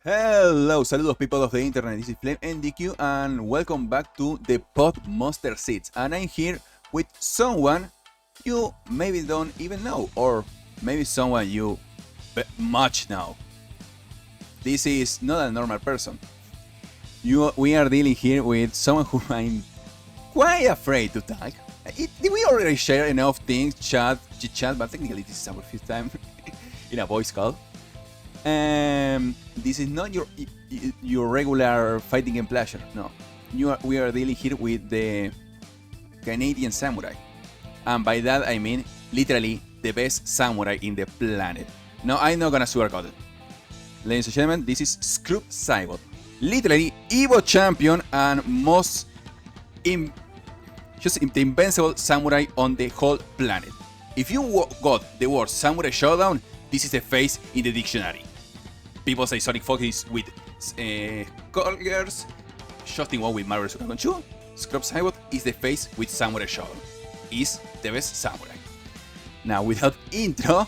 Hello, saludos people of the internet, this is FlameMDQ and welcome back to the Pod Monster Seeds. And I'm here with someone you maybe don't even know, or maybe someone you much know. This is not a normal person. We are dealing here with someone who I'm quite afraid to talk. We already share enough things, chit chat, but technically this is our fifth time in a voice call. This is not your regular fighting game pleasure. No, we are dealing here with the Canadian samurai, and by that I mean literally the best samurai in the planet. No, I'm not gonna sugarcoat it. Ladies and gentlemen, this is Saibot, literally Evo champion and just the invincible samurai on the whole planet. If you got the word Samurai Showdown, this is the face in the dictionary. People say Sonic Fox is with Colgers, Shostin one with Marvel Super 2. Saibot is the face with Samurai Showdown. Is the best samurai. Now, without intro,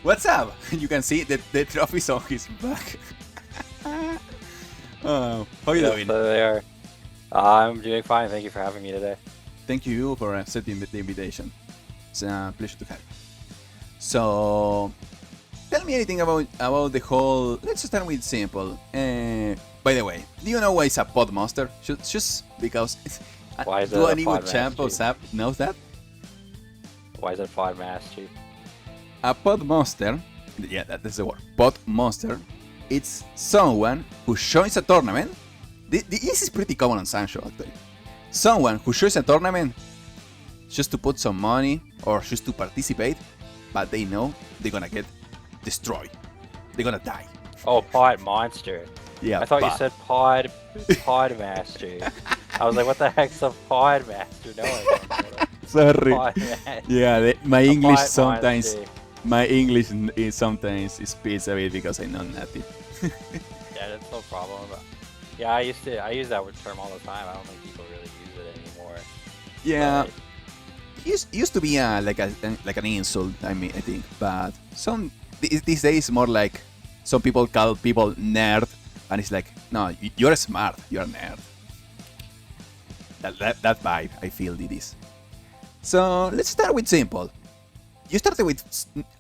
what's up? You can see that the trophies on his back. How are you doing? So they are. I'm doing fine. Thank you for having me today. Thank you for accepting the invitation. It's a pleasure to have you. So, tell me anything about the whole. Let's start with simple. By the way, do you know why it's a pod monster? Just because. Why is it do a an Evo pod champ or master? Sap knows that? Why is it pod master? A pod monster, yeah, that's the word. Pod monster. It's someone who joins a tournament. This is pretty common on Sancho actually. Someone who joins a tournament just to put some money or just to participate, but they know they're gonna get destroyed. They're gonna die. Oh, pod monster. Yeah, I thought you said pod master. I was like, what the heck's a pod master? No, I don't know. Sorry. Pod master. Yeah, my A English pod sometimes. monster. My English is sometimes speeds a bit because I'm not native. Yeah, that's no problem. Yeah, I use that term all the time. I don't think people really use it anymore. Yeah, But used to be like an insult. I think, but these days more like some people call people nerd, and it's like, no, you're smart, you're a nerd. That vibe I feel it is. So let's start with simple. You started with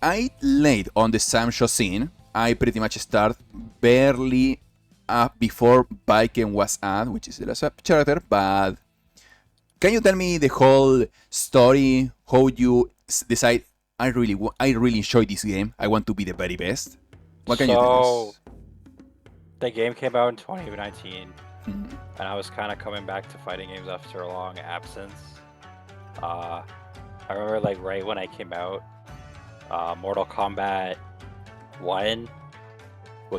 I late on the Samsho scene. I pretty much start barely before Baiken was at, which is the last character. But can you tell me the whole story? How you decide? I really enjoy this game. I want to be the very best. What can you tell us? the game came out in 2019, Mhm. and I was kind of coming back to fighting games after a long absence. I remember like right when I came out, Mortal Kombat 1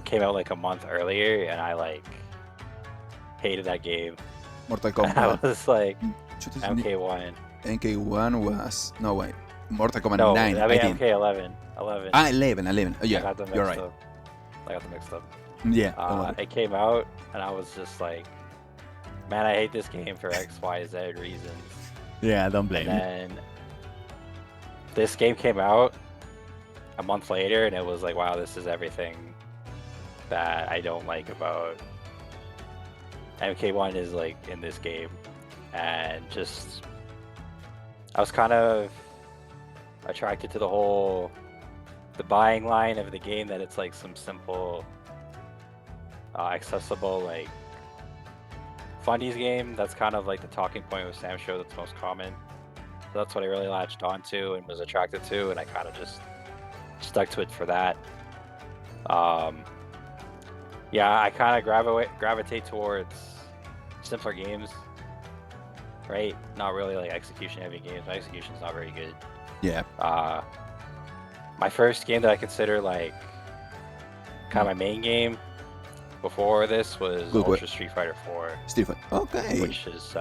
came out like a month earlier, and I like hated that game. Mortal And I Kombat. was like, Shoot, is MK1. MK1 was no way. Mortal Kombat No, 9. I mean think. MK11. 11. 11. Oh, I yeah, got them you're mixed right. up. I got them mixed up. Yeah. don't worry. It came out, and I was just like, man, I hate this game for X, Y, Z reasons. Yeah, don't blame And me. then this game came out a month later, and it was like, wow, this is everything that I don't like about MK1 is like in this game. And just, I was kind of attracted to the buying line of the game, that it's like some simple, accessible, like fundies game. That's kind of like the talking point with Sam Show that's most common. So that's what I really latched onto and was attracted to, and I kind of just stuck to it for that. Yeah, I kind of gravitate towards simpler games, right? Not really like execution heavy games. My execution's not very good. Yeah. My first game that I consider like kind of my main game before this was Good Ultra Street Fighter 4, Stephen. Okay. which is,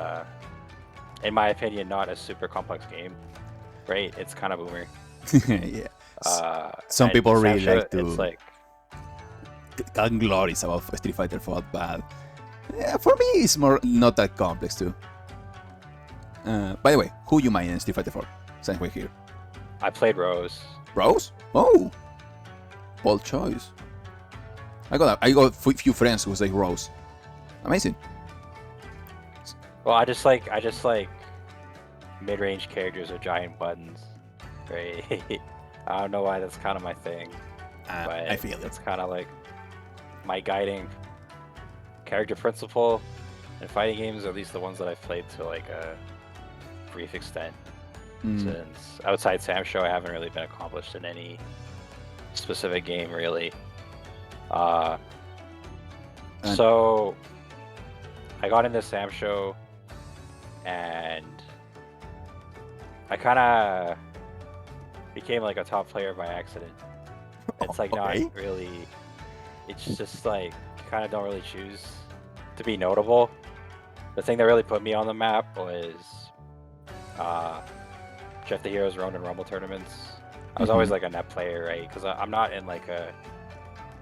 in my opinion, not a super complex game, right? It's kind of boomer. Yeah. Some And people really Snapshot, like to It's like, tell glories about Street Fighter 4, but for me it's more not that complex too. By the way, who you mind in Street Fighter 4? Since we're here. I played Rose. Rose? Oh, bold choice. I got few friends who say Rose. Amazing. Well, I just like mid-range characters with giant buttons, right? I don't know why that's kind of my thing, but I feel it's kind of like my guiding character principle in fighting games, or at least the ones that I've played to like a brief extent. Since outside Sam Show, I haven't really been accomplished in any specific game, really. So I got into Sam Show, and I kind of became like a top player by accident. It's like not really. It's just like you kind of don't really choose to be notable. The thing that really put me on the map was Jeff the Hero's Ronin Rumble tournaments. I was always like a net player, right? Because I'm not in like a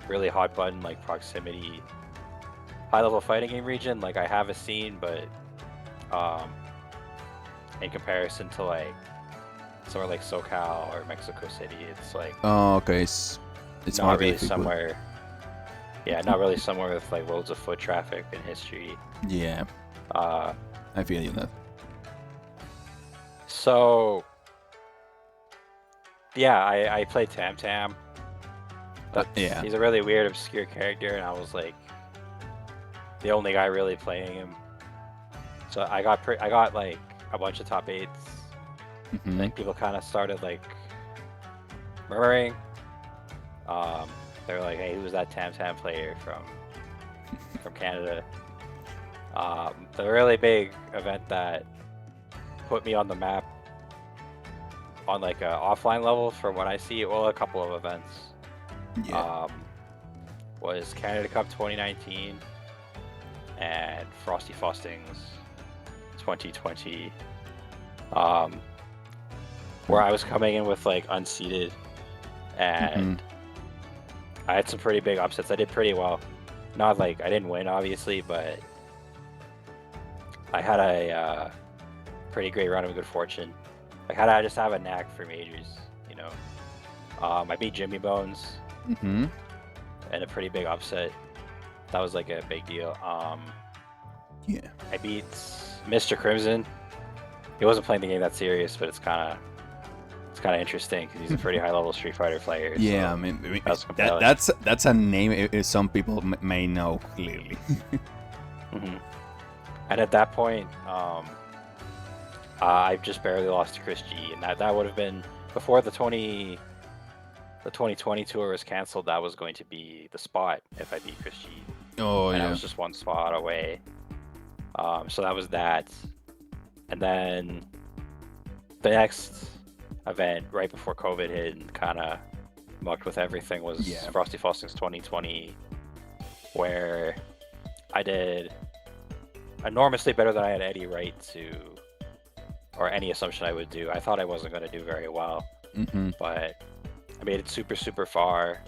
really hot button like proximity high level fighting game region. Like I have a scene, but in comparison to like somewhere like SoCal or Mexico City, it's like it's not really somewhere. Yeah, not really somewhere with like loads of foot traffic and history. Yeah, I feel you that. So yeah, I played Tam Tam. Yeah, he's a really weird, obscure character, and I was like the only guy really playing him. So I got like a bunch of top 8s. Like people kind of started like murmuring. They were like, "Hey, who's that Tam Tam player from Canada?" The really big event that put me on the map on like a offline level, from what I see, well, a couple of events. Yeah. Was Canada Cup 2019 and Frosty Faustings 2020, where I was coming in with like unseeded, and I had some pretty big upsets. I did pretty well. Not like I didn't win, obviously, but I had a pretty great run of good fortune. Like I just have a knack for majors, you know. I beat Jimmy Bones in a pretty big upset. That was like a big deal. Yeah. I beat Mr. Crimson. He wasn't playing the game that serious, but it's kind of interesting because he's a pretty high level Street Fighter player. Yeah, so I mean that's a name some people may know clearly. And at that point, I just barely lost to Chris G, and that would have been before the 2020 tour was canceled. That was going to be the spot if I beat Chris G. Oh, and yeah. I was just one spot away. So that was that. And then the next event right before COVID hit and kind of mucked with everything was Frosty Faustings 2020, where I did enormously better than I had any right to, or any assumption I would do. I thought I wasn't going to do very well, but I made it super, super far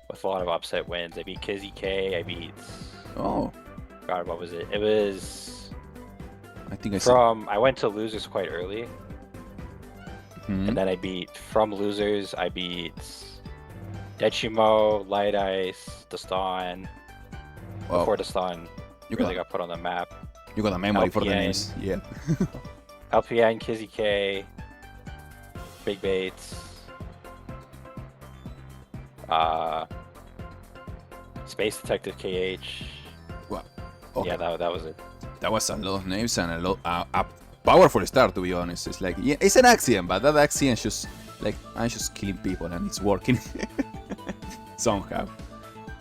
with a lot of upset wins. I beat Kizzy K. I beat... God, what was it? It was... I think I went to losers quite early. And then I beat... From losers, I beat Dechimo, Light Ice, Dastan. Before Dastan really got put on the map. You got a memory LPN, for the names. Yeah. LPN, Kizzy K, Big Bates, Space Detective KH. Wow. Okay. Yeah, that was it. That was a lot of names and a powerful start, to be honest. It's like, yeah, it's an accident, but that accident just like I'm just killing people and it's working somehow.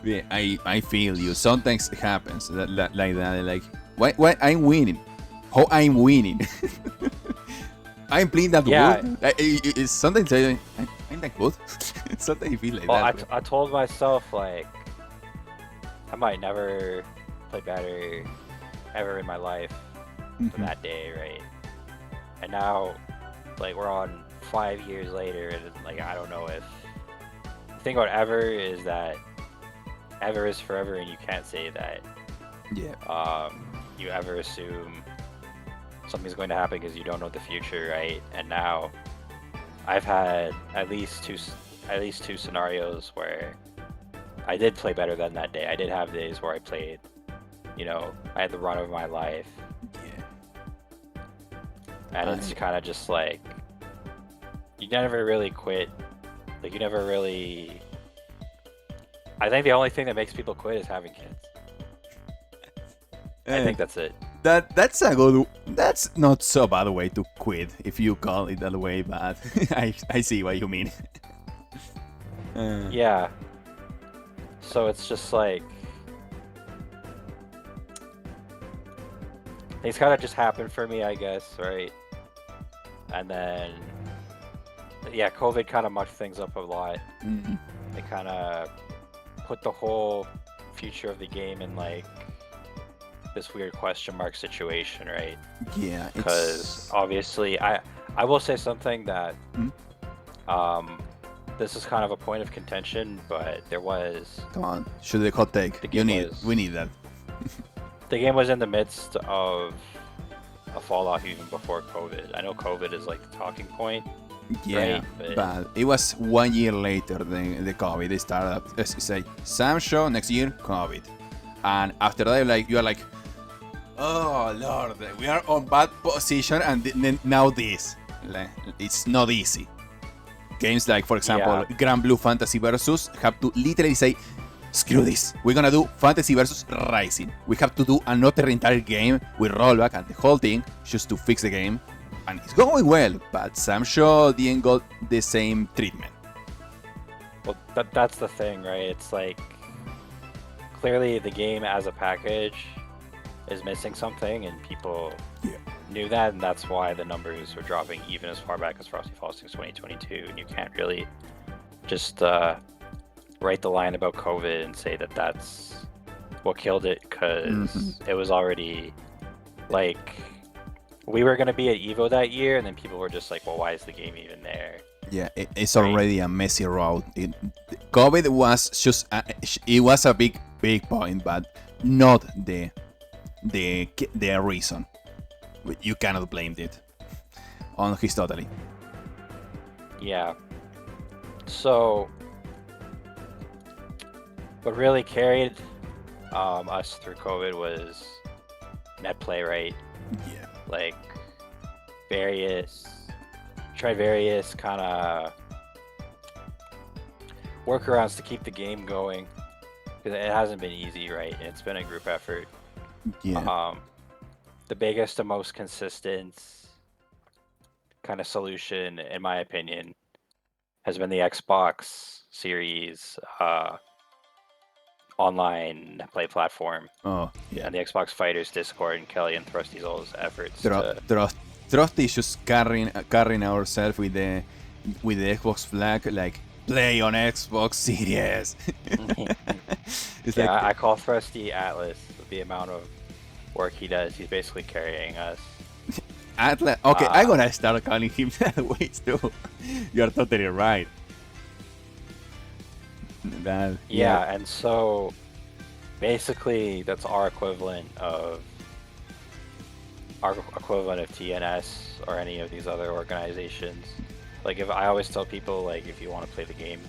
Yeah, I feel you. Sometimes it happens like that. Like why I'm winning? How I'm winning? I'm playing that good. It's sometimes I'm that good. Sometimes I feel like that. I told myself like I might never play better ever in my life than that day, right? And now, like we're on 5 years later, and like I don't know if the thing about ever is that ever is forever, and you can't say that. Yeah. You ever assume something's going to happen because you don't know the future, right? And now, I've had at least two scenarios where I did play better than that day. I did have days where I played, you know, I had the run of my life. Yeah. And it's kind of just like, you never really quit. Like, you never really. I think the only thing that makes people quit is having kids. I think that's it. That's a good. That's not so bad a way to quit if you call it that way, but I see what you mean. Yeah. So it's just like things kind of just happened for me, I guess, right? And then yeah, COVID kind of mucked things up a lot. Mm-hmm. It kind of put the whole future of the game in like this weird question mark situation, right? Yeah, because obviously I will say something that this is kind of a point of contention, but there was. Come on, shoot the hot take. We need that. The game was in the midst of a fall off even before COVID. I know COVID is like the talking point. Yeah, right? But it was 1 year later than the COVID. They started, let's say, Sam show next year, COVID, and after that, you are like, oh Lord, we are on bad position, and then now this. It's not easy. Games like, for example, Grand Blue Fantasy Versus have to literally say, screw this, we're gonna do Fantasy Versus Rising. We have to do another entire game with rollback and the whole thing just to fix the game. And it's going well, but Sam Shaw didn't got the same treatment. Well, that's the thing, right? It's like, clearly the game as a package is missing something, and people knew that, and that's why the numbers were dropping even as far back as Frosty Falls since 2022. And you can't really just write the line about COVID and say that that's what killed it, because it was already like, we were going to be at Evo that year, and then people were just like, well, why is the game even there? Yeah, it's already a messy road. COVID was just it was a big point, but not the reason. You cannot blame it on his totally. Yeah. So what really carried us through COVID was net play, right? Yeah. Like tried various kind of workarounds to keep the game going, because it hasn't been easy, right? And it's been a group effort. Yeah. The biggest and most consistent kind of solution, in my opinion, has been the Xbox Series online play platform. Oh, yeah. And the Xbox Fighters Discord and Kelly and Thrusty's efforts. Thrusty is just carrying ourselves with the Xbox flag, like, play on Xbox Series. I call Thrusty Atlas with the amount of work he does. He's basically carrying us. Atlas. Okay, I'm gonna start calling him that way too. You're totally right. And so basically that's our equivalent of TNS or any of these other organizations. Like, if I always tell people, like, if you want to play the game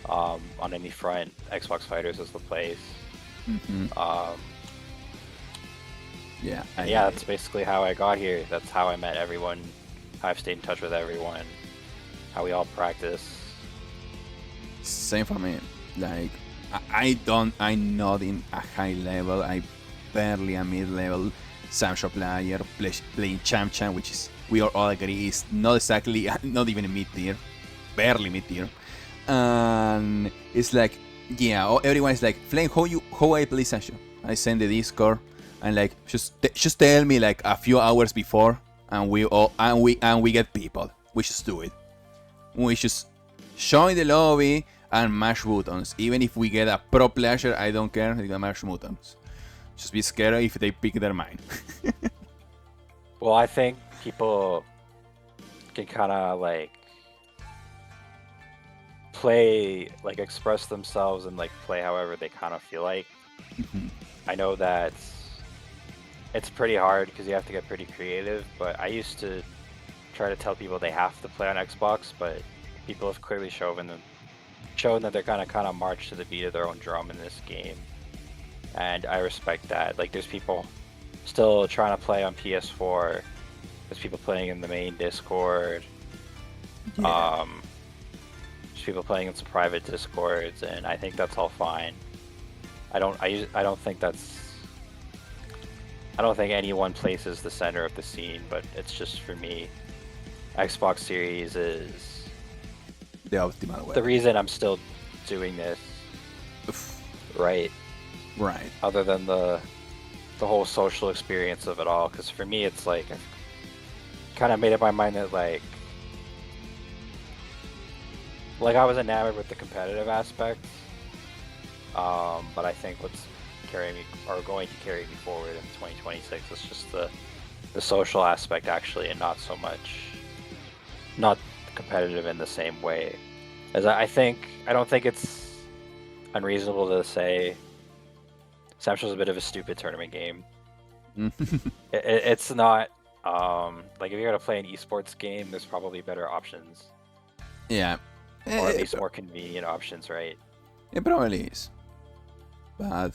on any front, Xbox Fighters is the place. That's basically how I got here. That's how I met everyone, how I've stayed in touch with everyone, how we all practice. Same for me. Like, I'm not in a high level. I barely a mid-level Samsho player playing Champ, which is, we all agree, is not exactly, not even a mid-tier, barely mid-tier. And it's like, everyone is like, Flame, how I play Samsho? I send the Discord, and like, just tell me like a few hours before, and we get people. We just do it. We just join the lobby and mash buttons. Even if we get a pro player, I don't care. They can mash buttons. Just be scared if they pick their mind. Well, I think people can kind of like play, like, express themselves and like play however they kind of feel like. I know that it's pretty hard because you have to get pretty creative, but I used to try to tell people they have to play on Xbox, but people have clearly shown shown that they're gonna kind of march to the beat of their own drum in this game, and I respect that. Like, there's people still trying to play on PS4. There's people playing in the main Discord. Yeah. There's people playing in some private Discords, and I think that's all fine. I don't think any one place is the center of the scene, but it's just, for me, Xbox Series is The optimal way. the reason I'm still doing this, right? Right. Other than the whole social experience of it all, because for me, it's like I've kind of made up my mind that like I was enamored with the competitive aspect, but I think what's going to carry me forward in 2026 is just the social aspect, actually, and not so much not competitive in the same way. As I don't think it's unreasonable to say Samsung's a bit of a stupid tournament game. It's not like, if you're gonna play an esports game, there's probably better options, Yeah. or at least more convenient options, right? It probably is. But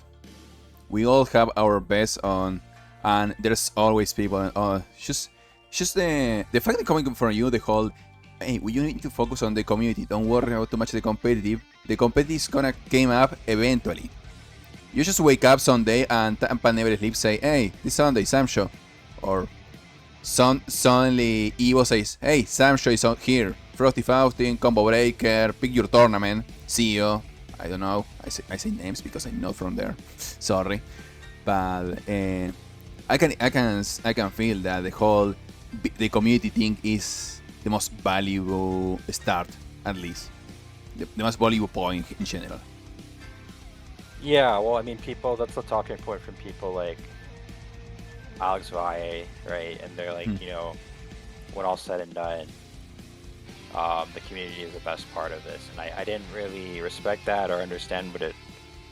we all have our best on, and there's always people. Just the fact that coming from you, the whole, hey, you need to focus on the community. Don't worry about too much the competitive. The competitive is gonna came up eventually. You just wake up Sunday and Tampa never sleeps. Say, hey, this Sunday Sam show, or suddenly Evo says, hey, Sam show is out here. Frosty Faustin, Combo Breaker, pick your tournament. CEO. I don't know. I say names because I'm not from there. Sorry, but I can feel that the community thing is the most valuable start, at least the most valuable point in general. Yeah, well, I mean, that's the talking point from people like Alex Valle, right? And they're like, when all said and done, the community is the best part of this. And I didn't really respect that or understand what it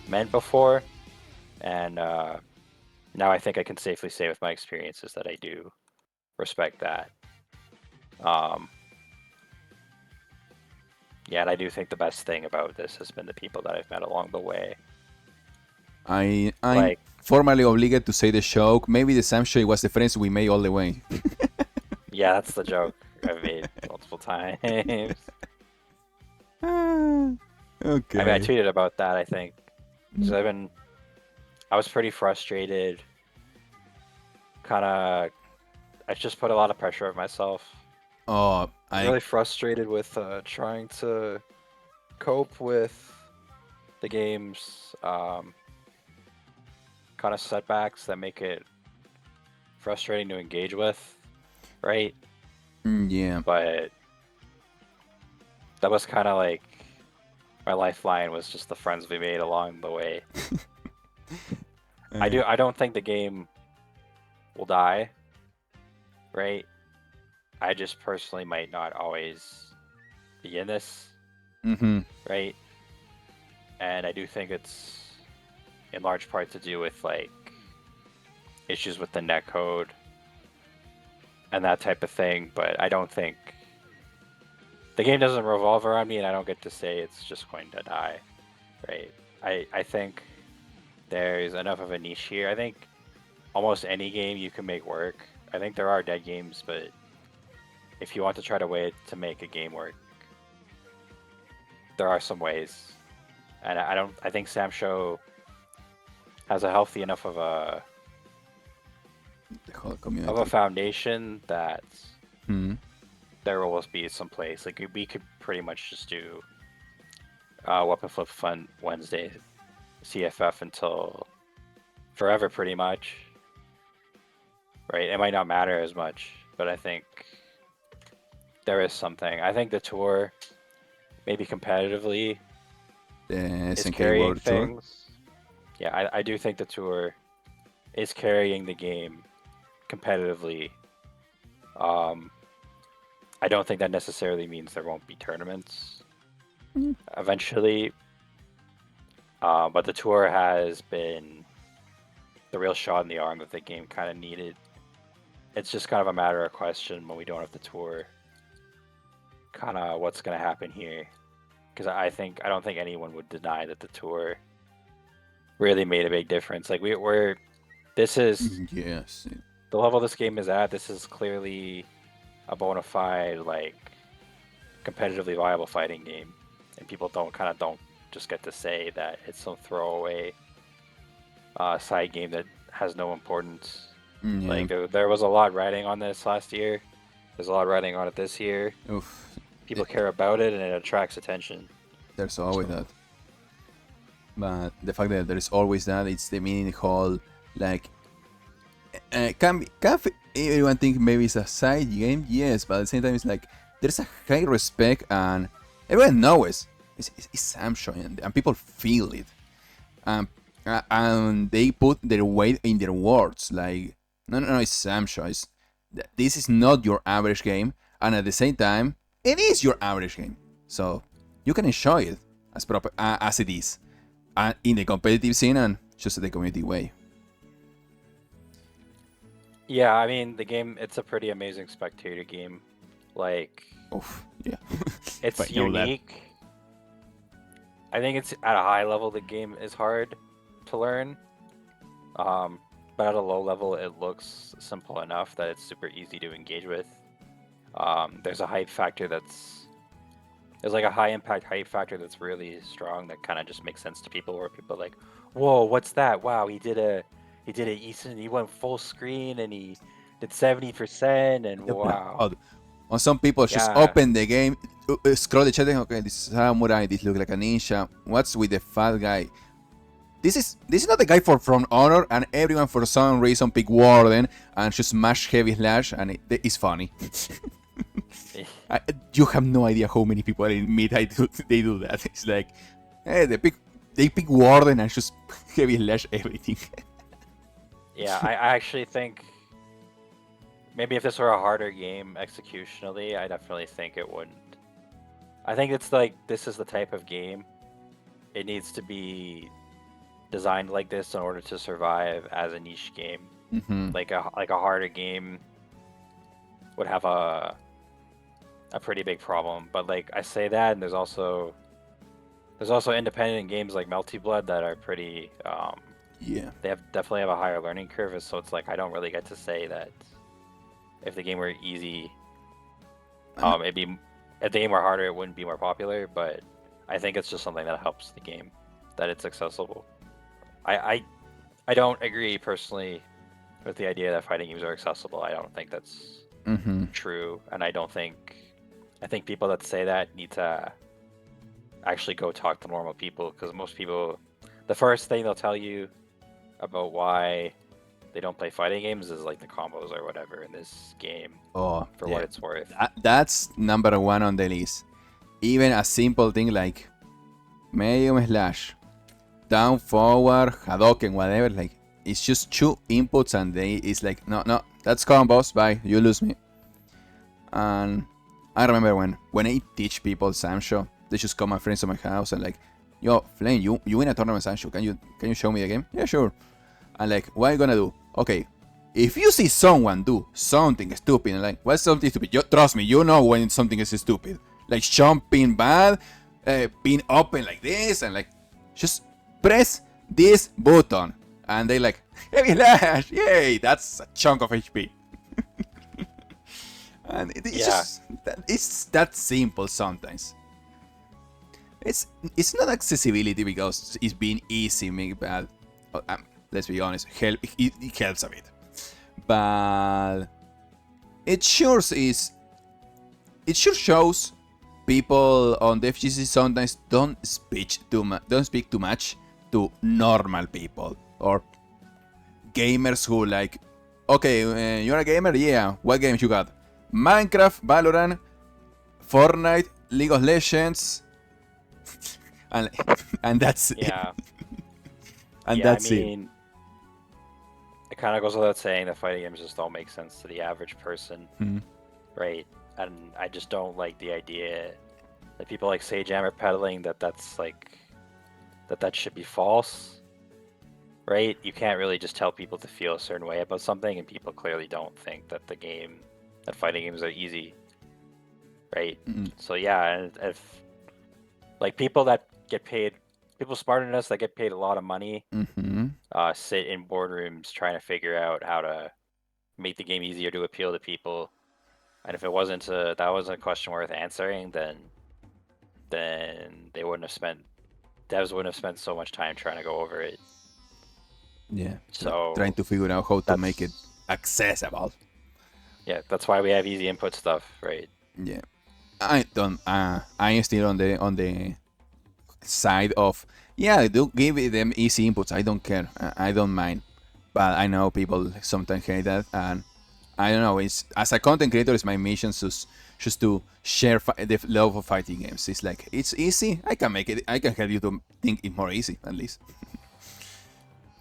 meant before. And now I think I can safely say with my experiences that I do respect that. Yeah, and I do think the best thing about this has been the people that I've met along the way. I'm Like, formally obligated to say the joke. Maybe the Sam show was the friends we made all the way. yeah, that's the joke I've made multiple times. Okay. I mean, I tweeted about that, I think, because I was pretty frustrated. I just put a lot of pressure on myself. Oh, I'm really frustrated with trying to cope with the game's kind of setbacks that make it frustrating to engage with, right? Yeah. But that was kind of like my lifeline, was just the friends we made along the way. I don't think the game will die, right? I just personally might not always be in this, right? And I do think it's in large part to do with like issues with the netcode and that type of thing, but I don't think the game doesn't revolve around me, and I don't get to say it's just going to die, right? I think there's enough of a niche here. I think almost any game you can make work. I think there are dead games, but if you want to try to to make a game work, there are some ways. And I think Sam Show has a healthy enough of a foundation that there will always be some place. Like, we could pretty much just do Weapon Flip Fun Wednesday CFF until forever, pretty much. Right? It might not matter as much, but I think there is something. I think the tour, maybe competitively, is carrying things. Yeah, I do think the tour is carrying the game competitively. I don't think that necessarily means there won't be tournaments eventually. But the tour has been the real shot in the arm that the game kind of needed. It's just kind of a matter of question when we don't have the tour, kind of what's going to happen here. because I don't think anyone would deny that the tour really made a big difference. Like this is Yes. the level this game is at. This is clearly a bona fide like competitively viable fighting game, and people don't just get to say that it's some throwaway side game that has no importance. Yeah. Like there was a lot riding on this last year. There's a lot riding on it this year. Oof. People care about it, and it attracts attention. There's always that. But the fact that there is always that, it's the meaning whole, like, can everyone think maybe it's a side game? Yes, but at the same time, it's like there's a high respect and everyone knows it's Samsho, and people feel it, and they put their weight in their words. Like, no, it's Samsho. This is not your average game, and at the same time, it is your average game. So you can enjoy it as proper as it is, in the competitive scene and just the community way. Yeah, I mean the game. It's a pretty amazing spectator game. Like, Oof, yeah. it's I know that. unique. I think it's at a high level the game is hard to learn. But at a low level it looks simple enough that it's super easy to engage with. There's a hype factor there's like a high impact hype factor that's really strong that kind of just makes sense to people, where people are like, whoa, what's that? Wow, he did a Easton, he went full screen and he did 70% and wow. Oh, on some people just Yeah. open the game, scroll the chat, and okay, this is samurai, this looks like a ninja. What's with the fat guy? This is not the guy from Honor, and everyone for some reason pick Warden and just smash heavy slash, and it's funny. You have no idea how many people in mid they do that. It's like, hey, they pick Warden and just heavy slash everything. Yeah, I actually think maybe if this were a harder game executionally, I definitely think it wouldn't. I think it's like this is the type of game it needs to be designed like this in order to survive as a niche game. Mm-hmm. Like a harder game would have a pretty big problem. But like I say that, and there's also independent games like Melty Blood that are pretty Yeah. they definitely have a higher learning curve, so it's like I don't really get to say that if the game were easy, if the game were harder, it wouldn't be more popular. But I think it's just something that helps the game, that it's accessible. I don't agree personally with the idea that fighting games are accessible. I don't think that's true, and I think people that say that need to actually go talk to normal people, because most people, the first thing they'll tell you about why they don't play fighting games is like the combos or whatever in this game. Oh, for yeah. what it's worth. That's number one on the list. Even a simple thing like medium slash, down, forward, Hadoken, whatever. Like, it's just two inputs, and it's like, no, that's combos. Bye, you lose me. And I remember when I teach people Samsho, they just come my friends to my house and like, yo, Flame, you win a tournament Samsho. Can you show me the game? Yeah, sure. And like, what are you gonna do? Okay, if you see someone do something stupid, and like, what's something stupid? Trust me, you know when something is stupid. Like jumping bad, being open like this, and like, just press this button. And they like, heavy slash, yay, that's a chunk of HP. And it's that simple sometimes. It's not accessibility because it's being easy, but let's be honest, it helps a bit. But it sure shows people on the FGC sometimes don't speak too much to normal people or gamers who like, okay, you're a gamer, yeah. What games you got? Minecraft, Valorant, Fortnite, League of Legends, and that's it. Yeah. And yeah, that's I mean, it kind of goes without saying that fighting games just don't make sense to the average person, right? And I just don't like the idea that people like Sage Hammer peddling that's like that should be false, right? You can't really just tell people to feel a certain way about something, and people clearly don't think that fighting games are easy, right? So yeah, if like people that get paid, people smarter than us that get paid a lot of money, Mm-hmm. sit in boardrooms trying to figure out how to make the game easier to appeal to people. And if it wasn't that wasn't a question worth answering, then they wouldn't have spent devs wouldn't have spent so much time trying to go over it. Yeah. Trying So to figure out how to make it that's accessible. yeah, that's why we have easy input stuff, right? Yeah. I don't. I'm still on the side of, yeah, do give them easy inputs. I don't care. I don't mind. But I know people sometimes hate that, and I don't know. It's as a content creator, it's my mission just to share the love of fighting games. It's like it's easy. I can make it. I can help you to think it more easy at least.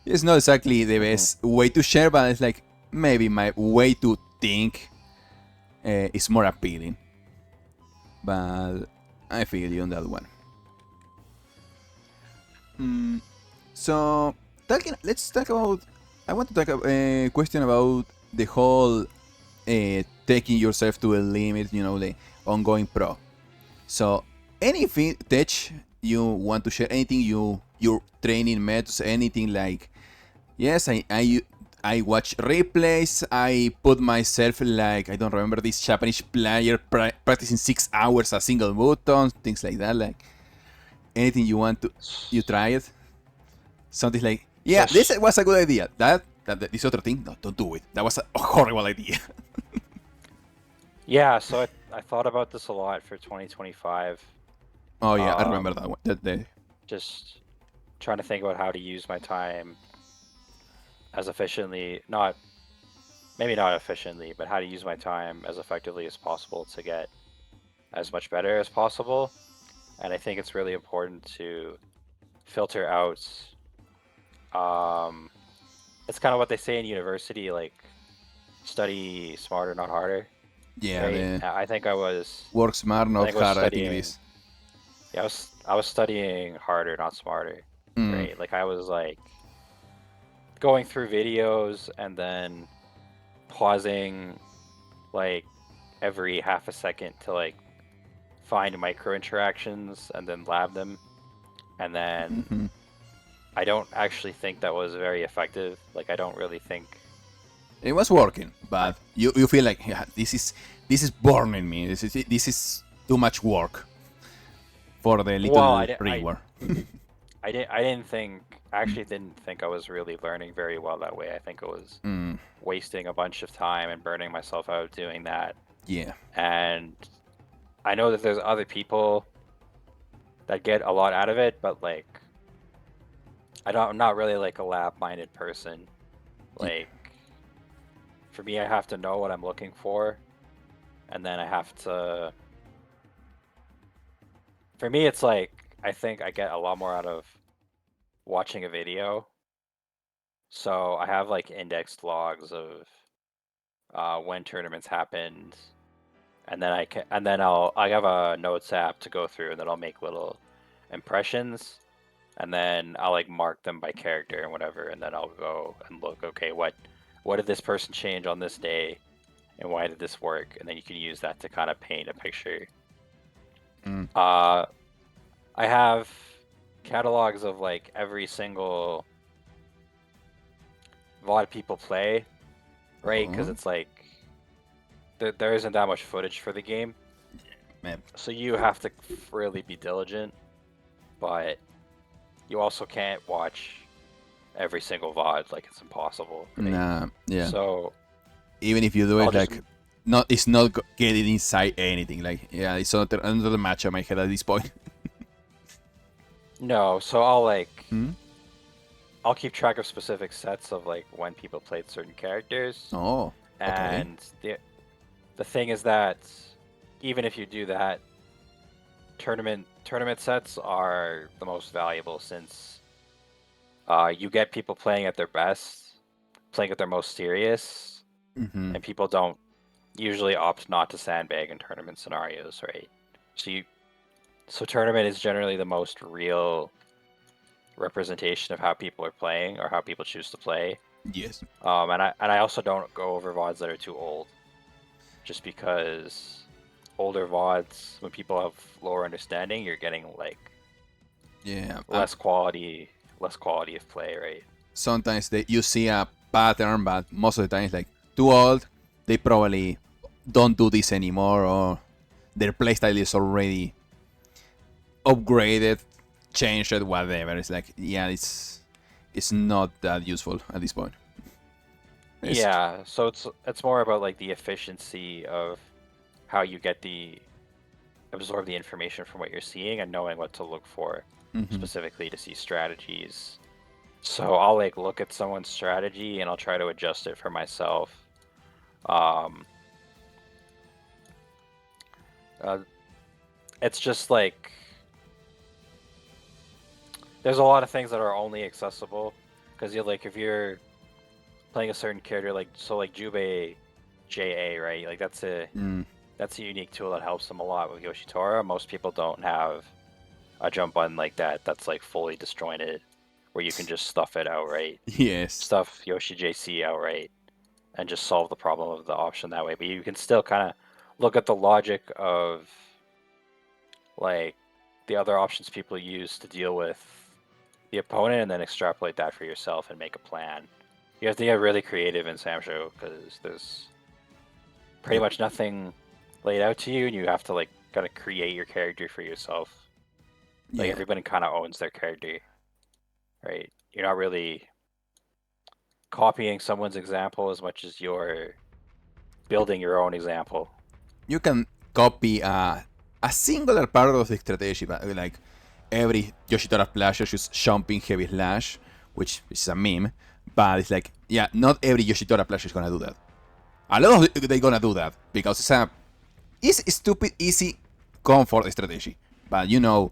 It's not exactly the best way to share, but it's like maybe my way to think is more appealing. But I feel you on that one. So, let's talk about. I want to talk a question about the whole taking yourself to a limit. The ongoing pro. So, anything tech you want to share? Anything your training methods? Anything like? Yes, I watch replays. I put myself like I don't remember this Japanese player practicing 6 hours a single button, things like that. Like anything you try it. Something like, yeah, this So was a good idea. This other thing, no, don't do it. That was a horrible idea. yeah, so I thought about this a lot for 2025. Oh yeah, I remember that one. Just trying to think about how to use my time as efficiently, maybe not efficiently, but how to use my time as effectively as possible to get as much better as possible. And I think it's really important to filter out. It's kind of what they say in university, like study smarter, not harder, Yeah, right? the I think work smart, I not think I was hard. I think it studying. is. Yeah, I was studying harder, not smarter, Mm. right? Like I was like going through videos and then pausing like every half a second to like find micro interactions and then lab them. And then Mm-hmm. I don't actually think that was very effective. Like I don't really think It was working, I but you feel like, yeah, this is burning me. This is too much work for the well, little reward. I actually didn't think I was really learning very well that way. I think it was Mm, wasting a bunch of time and burning myself out doing that. yeah. And I know that there's other people that get a lot out of it, but like I'm not really like a lab-minded person. Yeah. Like for me, I have to know what I'm looking for, and then I have to. For me, it's like I think I get a lot more out of watching a video. So I have like indexed logs of when tournaments happened, and then I have a notes app to go through, and then I'll make little impressions, and then I'll like mark them by character and whatever, and then I'll go and look. Okay, what did this person change on this day, and why did this work? And then you can use that to kind of paint a picture. Mm. Uh, I have catalogs of like every single VOD people play, right? Because Oh, it's like there isn't that much footage for the game, man. so you have to really be diligent. But you also can't watch every single VOD, like it's impossible, right? Nah, yeah. So Even if you do I'll it, just like, it's not getting inside anything. Like, yeah, it's another match on my head at this point. no, so I'll like Hmm? I'll keep track of specific sets of like when people played certain characters, Oh, okay. and the thing is that even if you do that, tournament sets are the most valuable since you get people playing at their best, playing at their most serious, Mm-hmm. and people don't usually opt not to sandbag in tournament scenarios, right? So tournament is generally the most real representation of how people are playing or how people choose to play. Yes. And I also don't go over VODs that are too old, just because older VODs, when people have lower understanding, you're getting like Yeah. less quality of play, right? Sometimes you see a pattern, but most of the time it's like too old. They probably don't do this anymore, or their playstyle is already upgraded, changed, whatever. It's like, yeah, it's not that useful at this point. Yeah, so it's more about like the efficiency of how you absorb the information from what you're seeing and knowing what to look for specifically to see strategies. So I'll like look at someone's strategy and I'll try to adjust it for myself. It's just like there's a lot of things that are only accessible because you're like if you're playing a certain character like Jubei JA, right? Like that's a unique tool that helps them a lot with Yoshitora. Most people don't have a jump button like that that's like fully disjointed where you can just stuff it outright. Yes. Stuff Yoshi JC outright and just solve the problem of the option that way. But you can still kind of look at the logic of like the other options people use to deal with the opponent and then extrapolate that for yourself and make a plan. You have to get really creative in Samsho because there's pretty much nothing laid out to you and you have to like kind of create your character for yourself. Like everybody kind of owns their character, right? You're not really copying someone's example as much as you're building your own example. You can copy a singular part of the strategy, but like every Yoshitora splasher just jumping heavy slash, which is a meme, but it's like, yeah, not every Yoshitora splasher is gonna do that. A lot of they gonna do that because it's a stupid, easy, comfort strategy. But you know,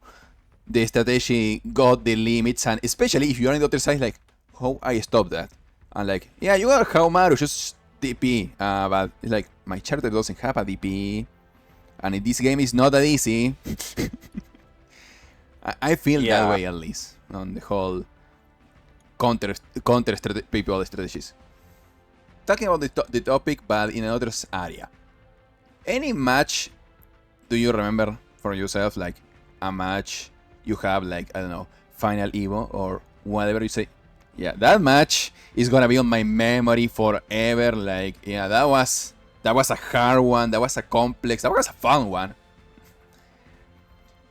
the strategy got the limits, and especially if you're on the other side, like, how I stop that? And like, yeah, you got Haumaru, just DP, but it's like, my character doesn't have a DP, and in this game it's not that easy. I feel that way at least, on the whole counter people strategies. Talking about the topic, but in another area. Any match do you remember for yourself, like a match you have, like, I don't know, Final Evo or whatever you say? Yeah, that match is gonna be on my memory forever. Like, yeah, that was a hard one, that was a complex, that was a fun one.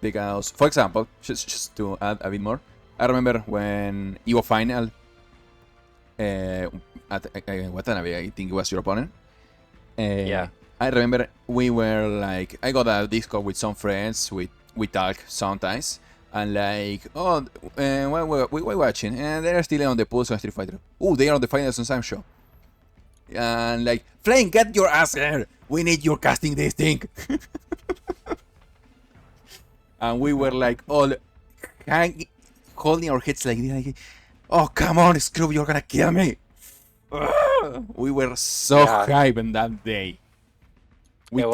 Because, for example, just to add a bit more, I remember when Evo Final, at Watanabe, I think it was your opponent. Yeah. I remember we were like, I got a Discord with some friends, we talk sometimes, and like, oh, we're watching, and they're still on the pulse on Street Fighter. Oh, they are on the finals on some show. And like, Flame, get your ass here! We need your casting this thing! And we were like, all holding our heads like this, like, oh, come on, Scroob, you're gonna kill me! We were so hyped on that day. I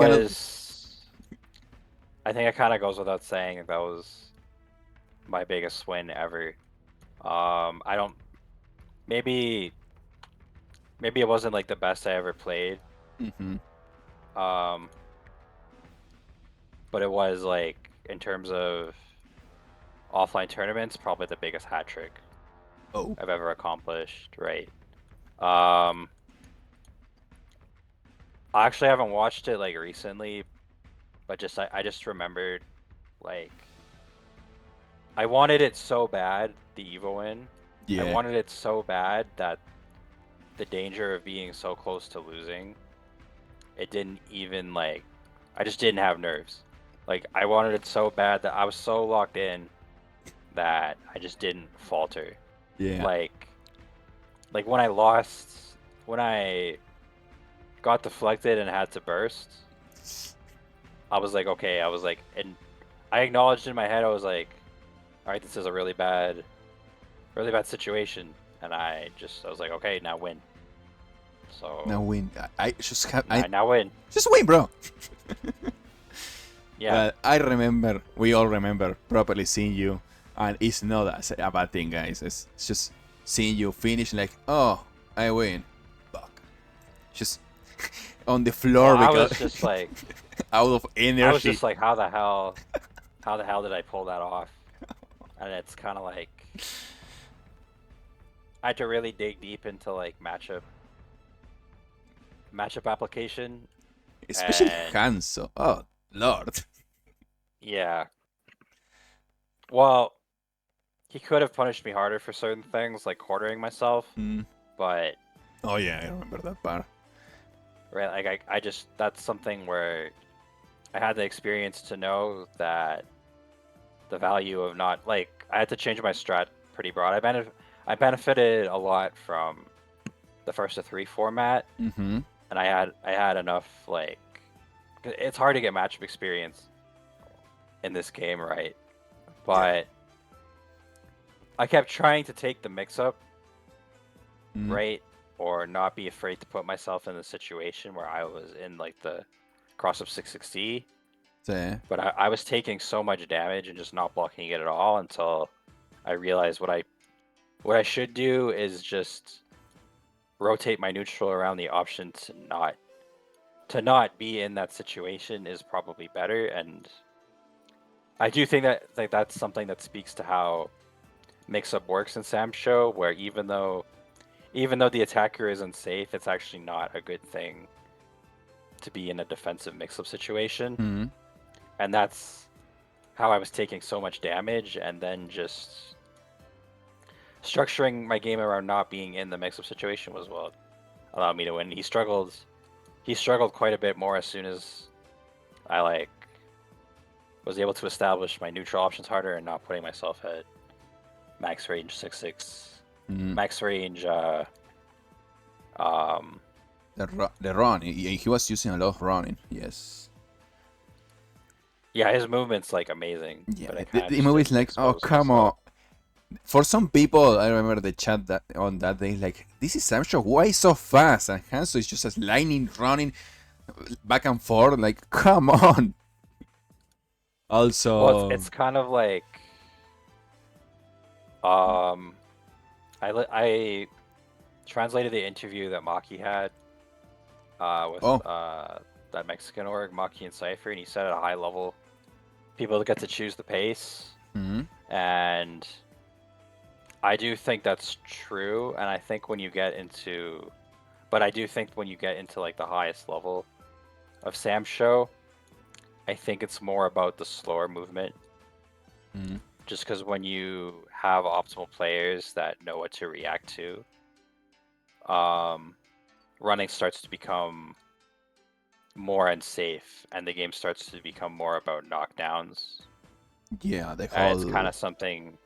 think it kind of goes without saying that was my biggest win ever. Maybe it wasn't like the best I ever played. But it was like, in terms of offline tournaments, probably the biggest hat trick I've ever accomplished, right? I actually haven't watched it like recently, but I just remembered, like, I wanted it so bad, the Evo win. Yeah. I wanted it so bad that the danger of being so close to losing, it didn't even, like, I just didn't have nerves. Like, I wanted it so bad that I was so locked in that I just didn't falter. Yeah. Like when I got deflected and had to burst, I was like, okay, and I acknowledged in my head, I was like, all right, this is a really bad situation, and I was like, okay, now win. So now win. Now win. Just win, bro. Yeah. But I remember, we all remember properly seeing you, and it's not a bad thing, guys. It's just seeing you finish like, oh, I win. Fuck. Just on the floor. Well, I was just like, out of I was energy. just like, how the hell did I pull that off? And it's kind of like I had to really dig deep into like matchup application, Especially and Hanzo. Oh, Lord. yeah. Well, he could have punished me harder for certain things, like quartering myself, Mm. but Oh, yeah, I remember that part. right, like I just that's something where I had the experience to know that the value of not like I had to change my strat pretty broad. I benefited a lot from the first to three format, Mm-hmm. and I had enough like it's hard to get matchup experience in this game, right? Yeah. But I kept trying to take the mix up, Mm. right? Or not be afraid to put myself in the situation where I was in like the cross up 660. Sí. But I was taking so much damage and just not blocking it at all until I realized what I should do is just rotate my neutral around the option to not be in that situation is probably better. And I do think that like that's something that speaks to how mix-up works in Sam's show, where even though the attacker is unsafe, it's actually not a good thing to be in a defensive mix-up situation. Mm. And that's how I was taking so much damage, and then just structuring my game around not being in the mix-up situation was what allowed me to win. He struggled quite a bit more as soon as I like was able to establish my neutral options harder and not putting myself at max range 6-6, Mm. max range um The run. He was using a lot of running. Yes. yeah, his movement's like amazing, Yeah. but I The, kind of the just movie is didn't like, oh, expose come on. myself. For some people, I remember the chat that on that day, like, this is Samsho, why so fast? And Hanzo is just as lightning running back and forth. Like, come on. Well, Also, it's kind of like um I translated the interview that Maki had with oh, that Mexican org, Maki and Cypher, and he said at a high level, people get to choose the pace, mm, and I do think that's true. And I think when you get into, but I do think when you get into like the highest level of Sam's show, I think it's more about the slower movement. mm, Just because when you have optimal players that know what to react to, um, running starts to become more unsafe, and the game starts to become more about knockdowns. yeah, It's kind of something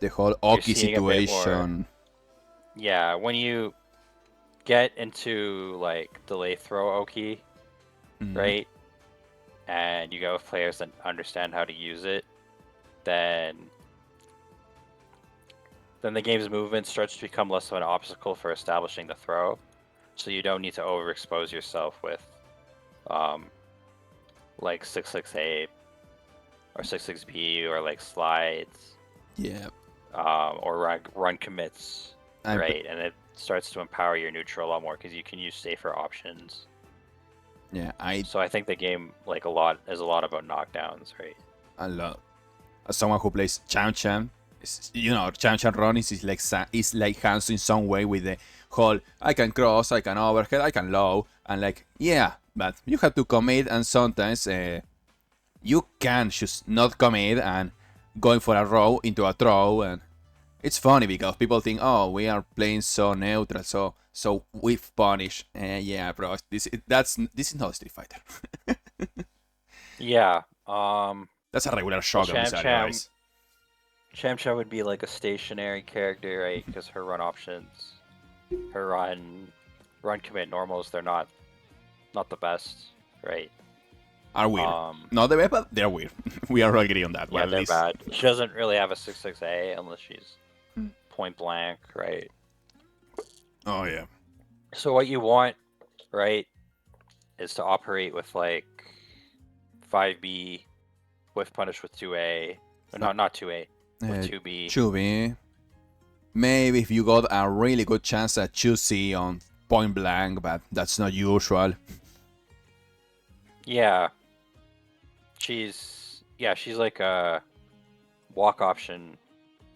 the whole you're Oki seeing a bit more. situation. Yeah, when you get into like delay throw Oki, Mm, right? And you go with players that understand how to use it, then the game's movement starts to become less of an obstacle for establishing the throw. So you don't need to overexpose yourself with um like 668 or 66B or like slides yeah, or run commits, I'm, right? And it starts to empower your neutral a lot more because you can use safer options. yeah, So I think the game like a lot about knockdowns, right? I love as someone who plays Chan Chan. You know, Chan Chan running is like Hanzo in some way with the whole I can cross, I can overhead, I can low, and like yeah, but you have to commit, and sometimes you can just not commit and going for a row into a throw, and it's funny because people think, oh, we are playing so neutral, so we've punished. Yeah, bro, this is not Street Fighter. Yeah. That's a regular Well, shotgun missile, guys. Cham Cham would be like a stationary character, right? Because her run options, her run commit normals, they're not the best, right? Are weird. Not the best, but they're weird. We are agree on that. Yeah, Well, at they're least. bad. She doesn't really have a 6-6A unless she's point blank, right? Oh yeah. So what you want, right, is to operate with like 5B with punish with 2A. No, not 2A, with 2B. Chubby. Maybe if you got a really good chance at 2C on point blank, but that's not usual. Yeah, she's like a walk option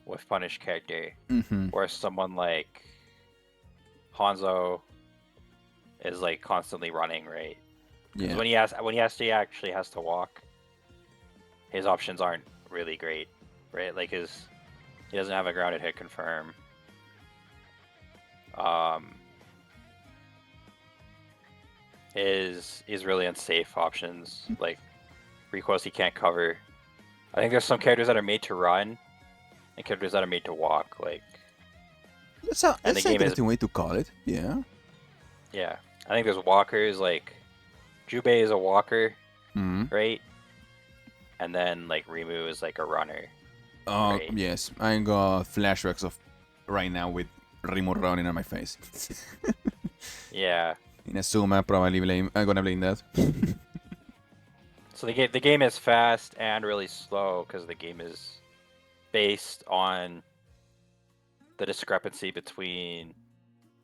with punish character, Mm-hmm. where someone like Hanzo is like constantly running, right? Because Yeah. he actually has to walk, his options aren't really great, right? Like he doesn't have a grounded hit confirm. Um, his really unsafe options like recoils he can't cover. I think there's some characters that are made to run and characters that are made to walk. Like, and the That's an game is interesting way to call it. Yeah. yeah. I think there's walkers like Jubei is a walker, Mm-hmm. right? And then like Rimu is like a runner, Oh right? yes, I got flashbacks of right now with Rimu running on my face. Yeah. In a Suma, probably blame. I'm gonna blame that. So the game is fast and really slow because the game is based on the discrepancy between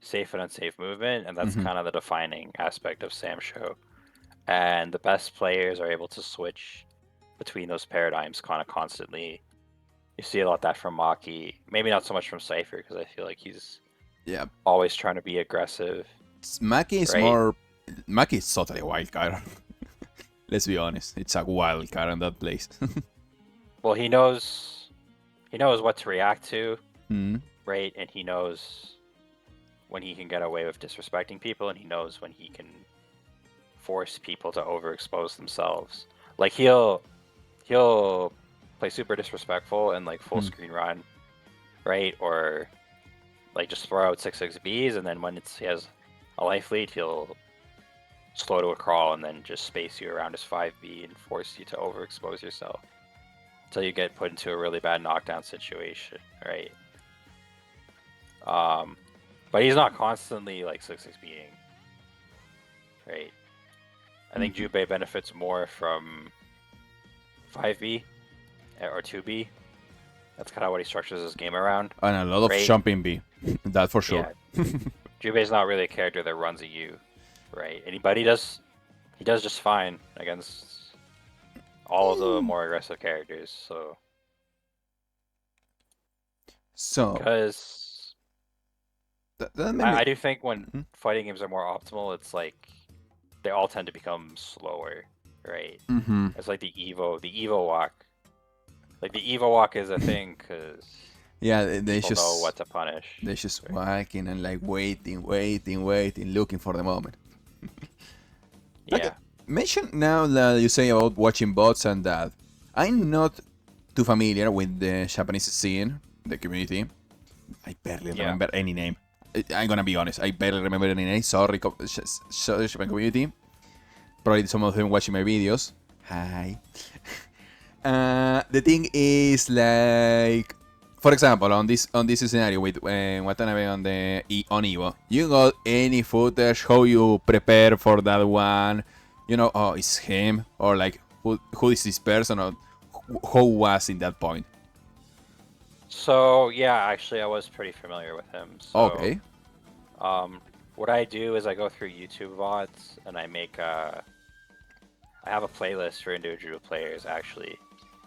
safe and unsafe movement, and that's Mm-hmm. kind of the defining aspect of Samsho. And the best players are able to switch between those paradigms kind of constantly. You see a lot of that from Maki, maybe not so much from Cypher because I feel like he's Yeah, always trying to be aggressive, Maki is right? more. Maki is totally a wild card. Let's be honest, it's a wild card in that place. Well, he knows what to react to, Hmm. right? And he knows when he can get away with disrespecting people, and he knows when he can force people to overexpose themselves. Like he'll play super disrespectful and like full Hmm. screen run, right? Or like just throw out 6-6 Bs, and then when he has a life lead, he'll slow to a crawl and then just space you around his 5B and force you to overexpose yourself until you get put into a really bad knockdown situation, right? But he's not constantly like 6-6 Bing, right? I think Mm-hmm. Jubei benefits more from 5B or 2B. That's kind of what he structures his game around, And a lot of right? jumping B, that for sure. Yeah, Jubei's not really a character that runs at you, right? But he does just fine against all of the more aggressive characters. So Because that made me. I do think when Mhm. fighting games are more optimal, it's like they all tend to become slower, right? Mm-hmm. It's like the Evo walk. Like the Evo walk is a thing because Yeah, they people know just what to punish. they just Right? walking and like waiting, looking for the moment. Okay, Yeah, mention now that you say about watching bots and that. I'm not too familiar with the Japanese scene, the community. I barely yeah. remember any name. I'm gonna be honest, I barely remember any name. Sorry, sorry, Japan community. Probably some of them watching my videos. Hi. The thing is like, for example, on this scenario with Watanabe on Evo, you got any footage how you prepare for that one? You know, oh, it's him, or like who is this person, or who was in that point? So yeah, actually, I was pretty familiar with him. So Okay. what I do is I go through YouTube VODs and I have a playlist for individual players actually.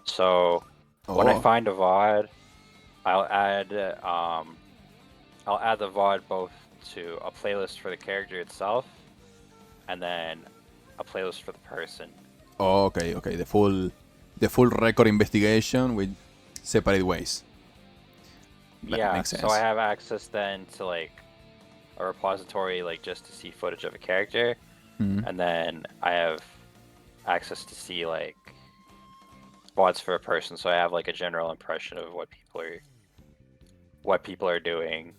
So when I Oh, find a VOD, I'll add I'll add the VOD both to a playlist for the character itself and then a playlist for the person. okay, okay. The full record investigation with separate ways. That Yeah, makes so I sense. have access then to like a repository like just to see footage of a character, Hmm. and then I have access to see like VODs for a person, so I have like a general impression of what people are doing.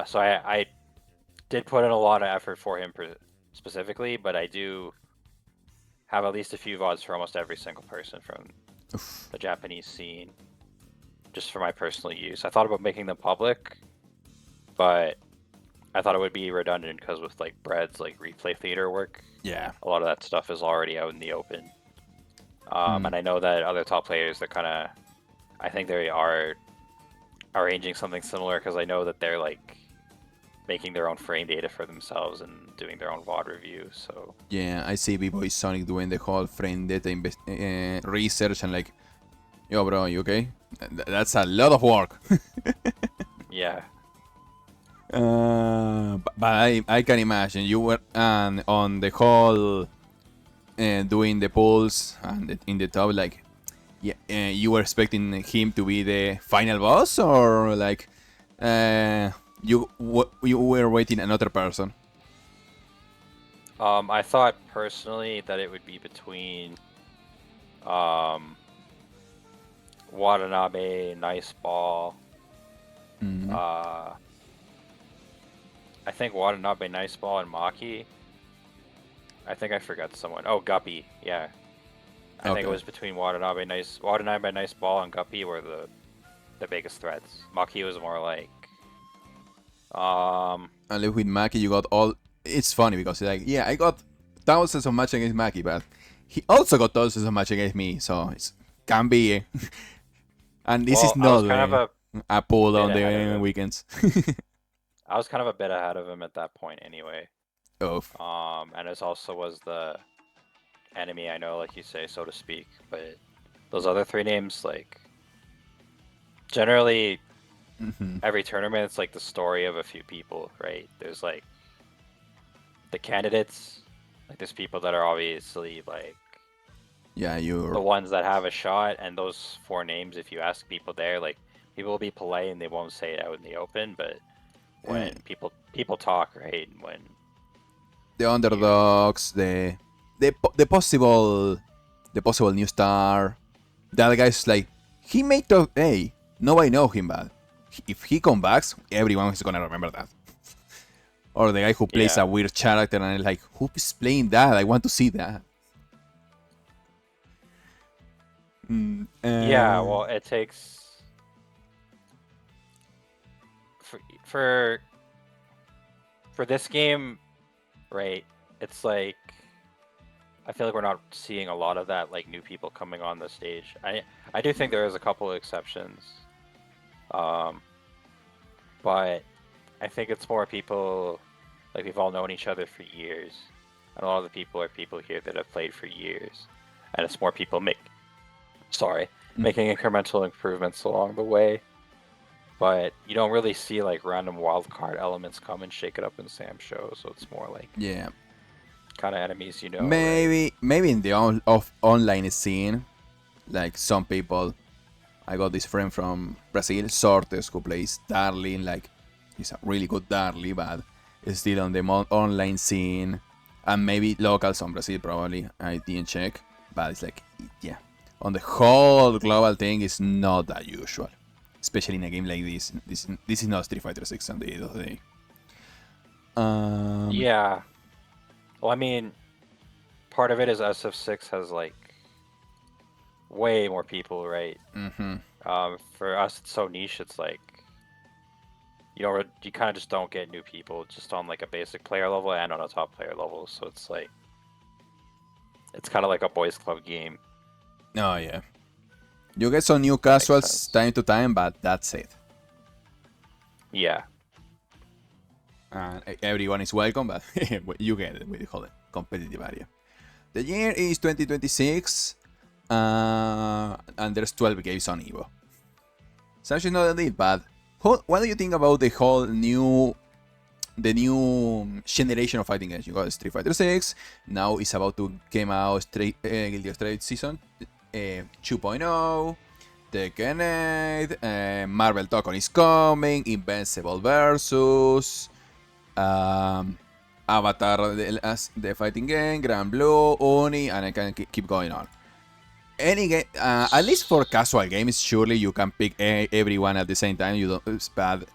So I did put in a lot of effort for him specifically, but I do have at least a few VODs for almost every single person from Oof. the Japanese scene, just for my personal use. I thought about making them public, but I thought it would be redundant because with like Bread's like replay theater work, Yeah. a lot of that stuff is already out in the open. Hmm. And I know that other top players, they're kind of, I think they are arranging something similar because I know that they're like making their own frame data for themselves and doing their own VOD review. So Yeah, I see B-Boy Sonic doing the whole frame data research and like, yo, bro, you okay? That's a lot of work. yeah, But I can imagine you were on the whole doing the pulls and in the top, like, yeah, you were expecting him to be the final boss, or like you were waiting another person. I thought personally that it would be between Watanabe, Nice Ball. Mm. I think Watanabe, Nice Ball, and Maki. I think I forgot someone. Oh, Guppy. Yeah. I think it Okay. was between Watanabe, Nice Ball, and Guppy were the biggest threats. Maki was more like And live with Maki, you got all. It's funny because like, yeah, I got thousands of matches against Maki, but he also got thousands of matches against me, so it can be. And this is well, I was not kind of a pull bit on ahead of the him. weekends. I was kind of a bit ahead of him at that point anyway. Oh. And it also was the enemy I know, like you say, so to speak. But those other three names, like, generally every tournament, it's like the story of a few people, right? There's like the candidates, like there's people that are obviously like Yeah, you're. the ones that have a shot, and those four names, if you ask people there, like people will be polite and they won't say it out in the open, but when people talk, right? When The underdogs, the possible new star. That guy's like, he made top A. Nobody know him, but if he comes back, everyone is gonna remember that. Or the guy who plays yeah, a weird character and like, who's playing that? I want to see that. yeah, well, it takes for for this game, right? It's like I feel like we're not seeing a lot of that, like new people coming on the stage. I do think there is a couple of exceptions, but I think it's more people like we've all known each other for years, and a lot of the people are people here that have played for years, and it's more people making incremental improvements along the way. But you don't really see like random wildcard elements come and shake it up in Sam's show, so it's more like Yeah, kind of enemies, you know, right? maybe in the online scene, like some people. I got this friend from Brazil, Sortes, who plays Darling. Like, he's a really good Darling, but is still on the online scene. And maybe locals on Brazil, probably. I didn't check. But it's like, yeah. On the whole global thing, it's not that usual. Especially in a game like this. This is not Street Fighter 6 on the end of the day. Yeah. Well, I mean, part of it is SF6 has like way more people, right? For us, it's so niche. It's like you kind of just don't get new people just on like a basic player level and on a top player level. So it's like it's kind of like a boys club game. Oh, yeah. You get some new casuals time to time, but that's it. Yeah. Everyone is welcome, but you get it with the whole competitive area. The year is 2026, and there's 12 games on Evo. It's actually not that bad. What do you think about the new generation of fighting games? You got Street Fighter 6, now it's about to come out Guilty Gear Strive Season 2.0, Tekken 8, Marvel Token is coming, Invincible Versus, Avatar, the fighting game, Grand Blue, Uni, and I can keep going on. Any game, at least for casual games, surely you can pick everyone at the same time. You don't spad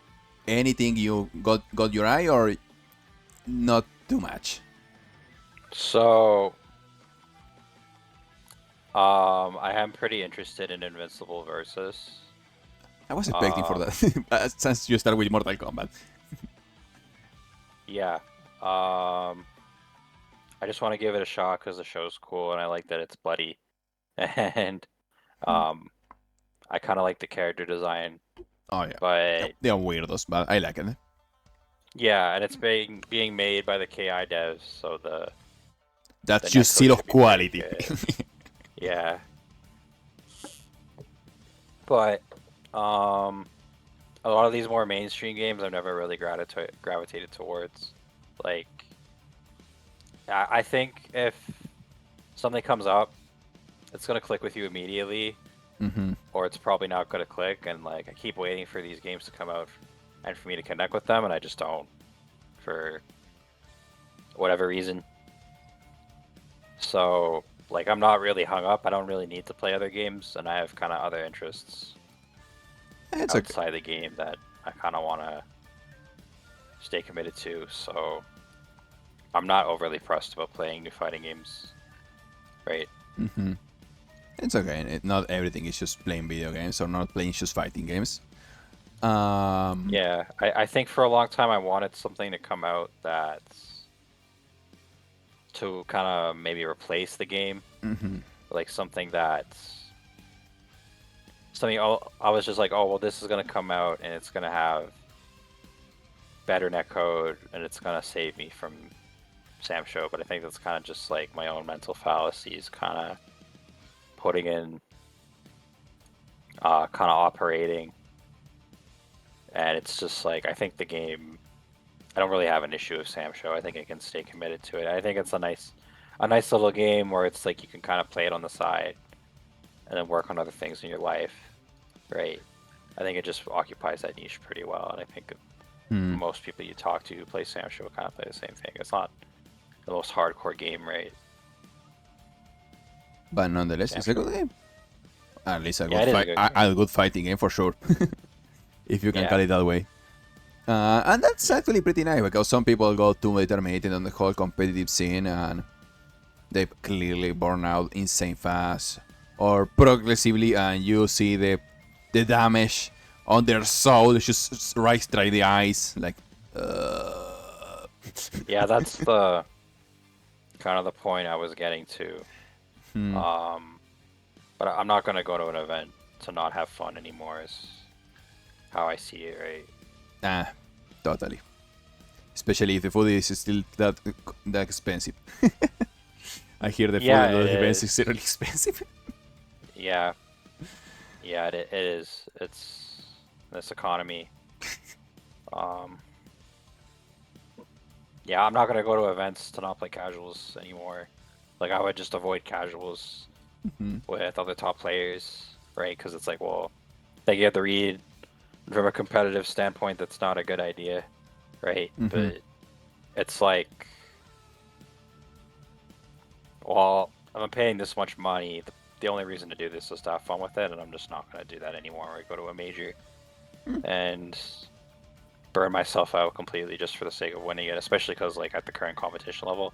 anything you got your eye, or not too much. So, I am pretty interested in Invincible Versus. I was expecting for that since you start with Mortal Kombat. Yeah. I just want to give it a shot because the show's cool and I like that it's bloody, and I kind of like the character design. Oh yeah, But they are weirdos, but I like it. Yeah, and it's being made by the KI devs, so the That's just netcode seal of should be pretty quality. good. Yeah, but um, a lot of these more mainstream games I've never really gravitated towards. Like, I think if something comes up, it's gonna click with you immediately, Hmm. or it's probably not gonna click. And like, I keep waiting for these games to come out and for me to connect with them, and I just don't for whatever reason. So like, I'm not really hung up. I don't really need to play other games, and I have kind of other interests It's okay. outside the game that I kind of want to stay committed to. So I'm not overly pressed about playing new fighting games, right? Hmm. It's okay. Not everything is just playing video games or not playing just fighting games. Um, Yeah, I think for a long time I wanted something to come out that's to kind of maybe replace the game, mhm. like something. I was just like, oh well, this is gonna come out and it's gonna have better netcode and it's gonna save me from Sam Show. But I think that's kind of just like my own mental fallacies, kind of putting in, kind of operating, and it's just like I think the game. I don't really have an issue with Sam Show. I think I can stay committed to it. I think it's a nice little game where it's like you can kind of play it on the side and then work on other things in your life, right? I think it just occupies that niche pretty well, and I think Hmm. most people you talk to who play Sam Show kind of play the same thing. It's not the most hardcore game, right? But nonetheless, Sam it's a Show. good game. At least a Yeah, good it is a fight, good game. a good fighting game for sure, if you can call Yeah. it that way. And that's actually pretty nice because some people go too determined on the whole competitive scene and they clearly burn out insane fast or progressively, and you see the damage on their soul just rise through the eyes like. Uh... Yeah, that's the kind of the point I was getting to. Hmm. But I'm not gonna go to an event to not have fun anymore. Is how I see it, right? Ah, totally. Especially if the food is still that expensive. I hear the food Yeah, in it those events is is. really expensive. Yeah, yeah, it is. It's this economy. Um, yeah, I'm not gonna go to events to not play casuals anymore. Like, I would just avoid casuals Mhm. with other top players, right? Because it's like, well, they get the read from a competitive standpoint. That's not a good idea, right? Mhm. But it's like, well, I'm paying this much money. The only reason to do this is to have fun with it, and I'm just not gonna do that anymore. I go to a major and burn myself out completely just for the sake of winning it, especially because like at the current competition level,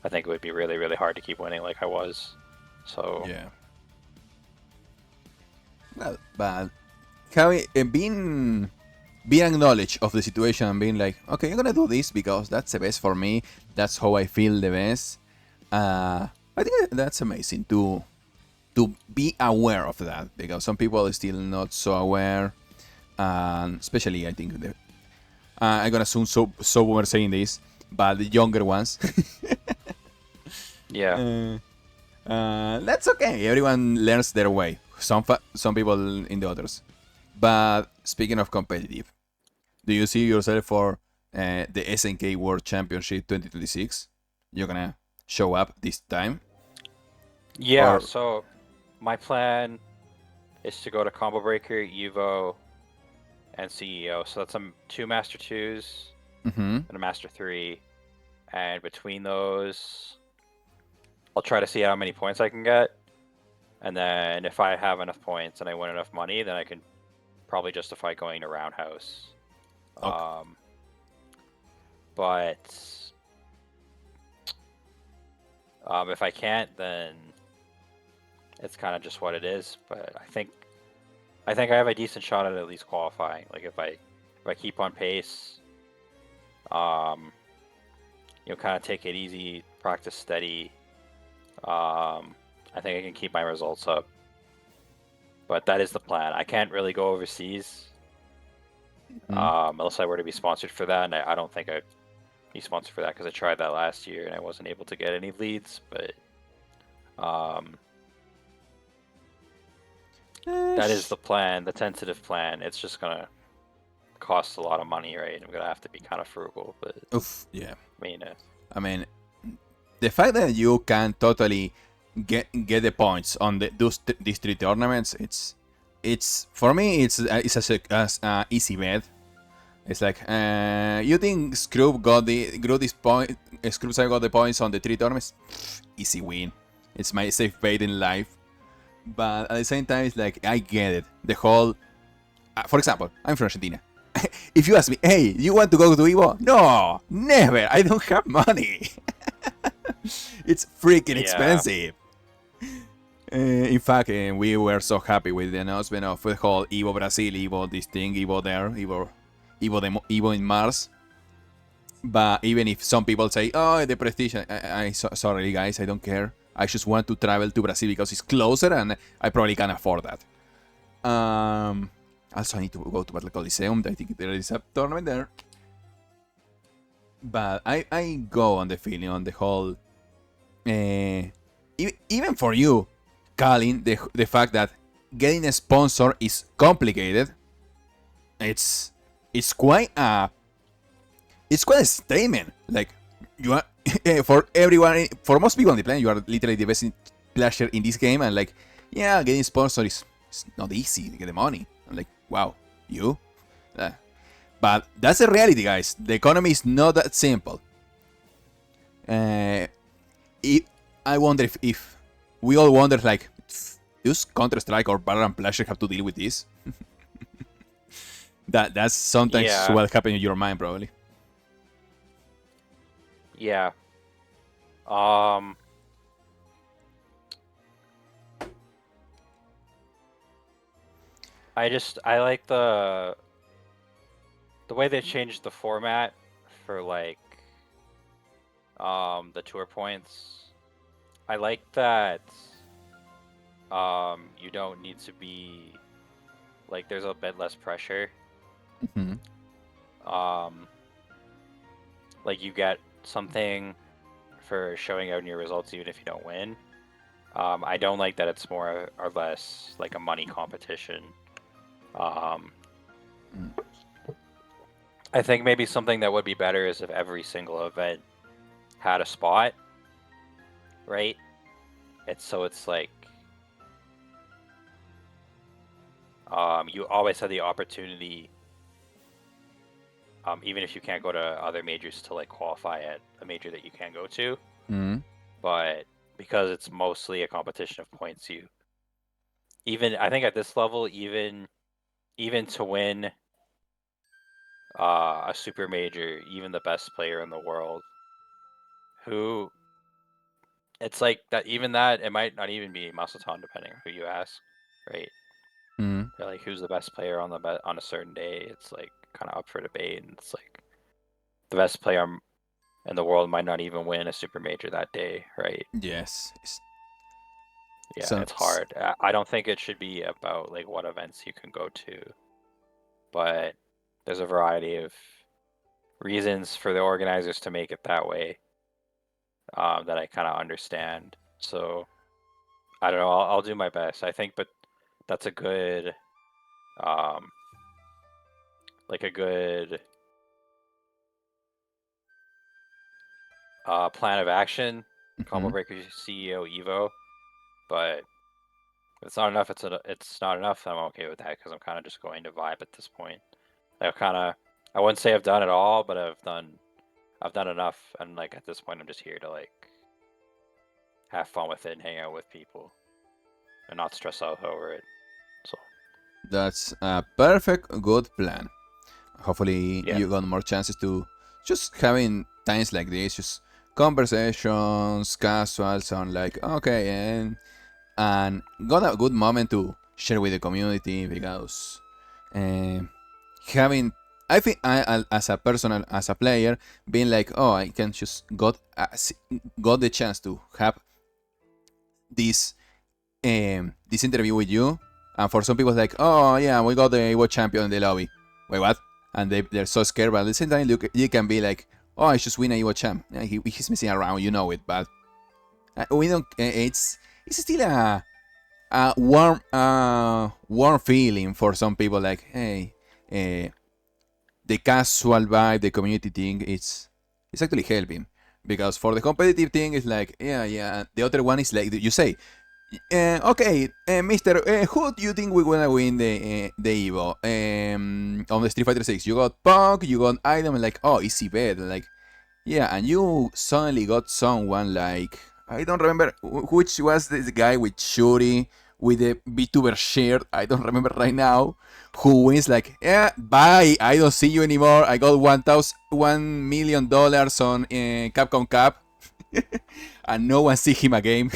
I think it would be really, really hard to keep winning like I was. So Yeah. Well, but having being acknowledged of the situation and being like, okay, I'm gonna do this because that's the best for me. That's how I feel the best. I think that's amazing to be aware of that because some people are still not so aware, and especially I think I'm gonna assume so we're saying this, but the younger ones. yeah, uh, that's okay. Everyone learns their way. Some people in the others. But speaking of competitive, do you see yourself for the SNK World Championship 2026? You're gonna show up this time, yeah. or So my plan is to go to Combo Breaker, Evo, and CEO. So that's two Master Twos mm-hmm. and a Master Three, and between those, I'll try to see how many points I can get. And then if I have enough points and I win enough money, then I can probably justify going to Roundhouse. Okay. Um, but if I can't, then it's kind of just what it is. But I think I have a decent shot at least qualifying. Like if I keep on pace, um, kind of take it easy, practice steady. I think I can keep my results up. But that is the plan. I can't really go overseas Unless I were to be sponsored for that, and I don't think I'd be sponsored for that because I tried that last year and I wasn't able to get any leads. But that is the plan, the tentative plan. It's just gonna cost a lot of money, right? I'm gonna have to be kind of frugal, but Oof, yeah. I mean, the fact that you can totally get the points on these 3 tournaments, it's for me it's as easy bet. It's like you think Scroob got this point. Scroob got the points on the 3 tournaments. Easy win. It's my safe bet in life. But at the same time, it's like I get it. The whole, for example, I'm from Argentina. If you ask me, hey, you want to go to Evo? No, never. I don't have money. It's freaking expensive. In fact, we were so happy with the announcement of the whole Evo Brazil, Evo this thing, Evo there, Evo in Mars. But even if some people say, oh, the prestige, sorry guys, I don't care. I just want to travel to Brazil because it's closer and I probably can afford that. Also, I need to go to Battle Coliseum. I think there is a tournament there. But I go on the feeling, on the whole... even for you, Colin, the fact that getting a sponsor is complicated. It's quite a statement. Like, you are for everyone, for most people on the planet, you are literally the best player in this game, and like, yeah, getting sponsor is not easy to get the money. I'm like, wow, you? But that's the reality, guys. The economy is not that simple. I wonder if we all wonder, like, does Counter-Strike or Valorant players have to deal with this? That's sometimes what happens in your mind, probably. Yeah. I like the way they changed the format for like the tour points. I like that you don't need to be like, there's a bit less pressure. Like, you get something for showing out in your results even if you don't win. I don't like that it's more or less like a money competition. I think maybe something that would be better is if every single event had a spot, right? It's like you always have the opportunity, even if you can't go to other majors, to like qualify at a major that you can go to. But because it's mostly a competition of points, I think at this level, even to win a super major, even the best player in the world, who, it's like that, even that, it might not even be Masaton, depending on who you ask, right? They're like, who's the best player on a certain day? It's like kind of up for debate, and it's like the best player in the world might not even win a super major that day, right? Yes. Yeah, it's hard. I don't think it should be about like what events you can go to, but there's a variety of reasons for the organizers to make it that way that I kind of understand. So I don't know. I'll do my best, I think, but that's a good, like a good plan of action. Combo Breaker CEO Evo, but if it's not enough, it's not enough. I'm okay with that because I'm kind of just going to vibe at this point. I wouldn't say I've done it all, but I've done enough, and like at this point, I'm just here to like have fun with it and hang out with people and not stress out over it. So that's a perfect, good plan. Hopefully, you got more chances to just having times like this, just conversations, casuals, on like, okay, and got a good moment to share with the community, because having, I think as a person, as a player, being like, oh, I can just got the chance to have this interview with you, and for some people it's like, oh yeah, we got the Evo champion in the lobby. Wait, what? and they're so scared. But at the same time, you can be like, oh, I just win a Evo champ. He's missing around, you know it. But we don't. It's still a warm feeling for some people. Like, hey, the casual vibe, the community thing, it's actually helping. Because for the competitive thing, it's like, yeah. The other one is like you say, okay, Mister, who do you think we're gonna win the Evo? On the Street Fighter 6, you got Punk, you got Item, and like, oh, easy bet, like, yeah, and you suddenly got someone like, I don't remember which was this guy with Shuri with the VTuber shirt. I don't remember right now. Who wins like, yeah, bye. I don't see you anymore. I got $1 million on Capcom Cup, and no one see him again.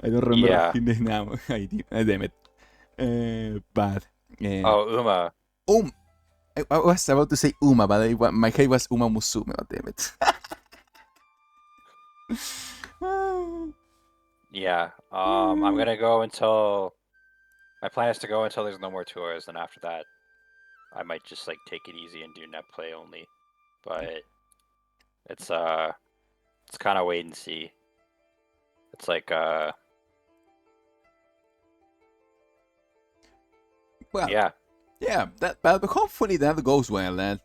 I don't remember his name now. Damn it. But oh, Uma. I was about to say Uma, but my head was Uma Musume. Oh, damn it. Yeah. I'm gonna go until my plan is to go until there's no more tours, and after that, I might just like take it easy and do net play only. But it's kind of wait and see. It's like well, yeah. But hopefully that goes well,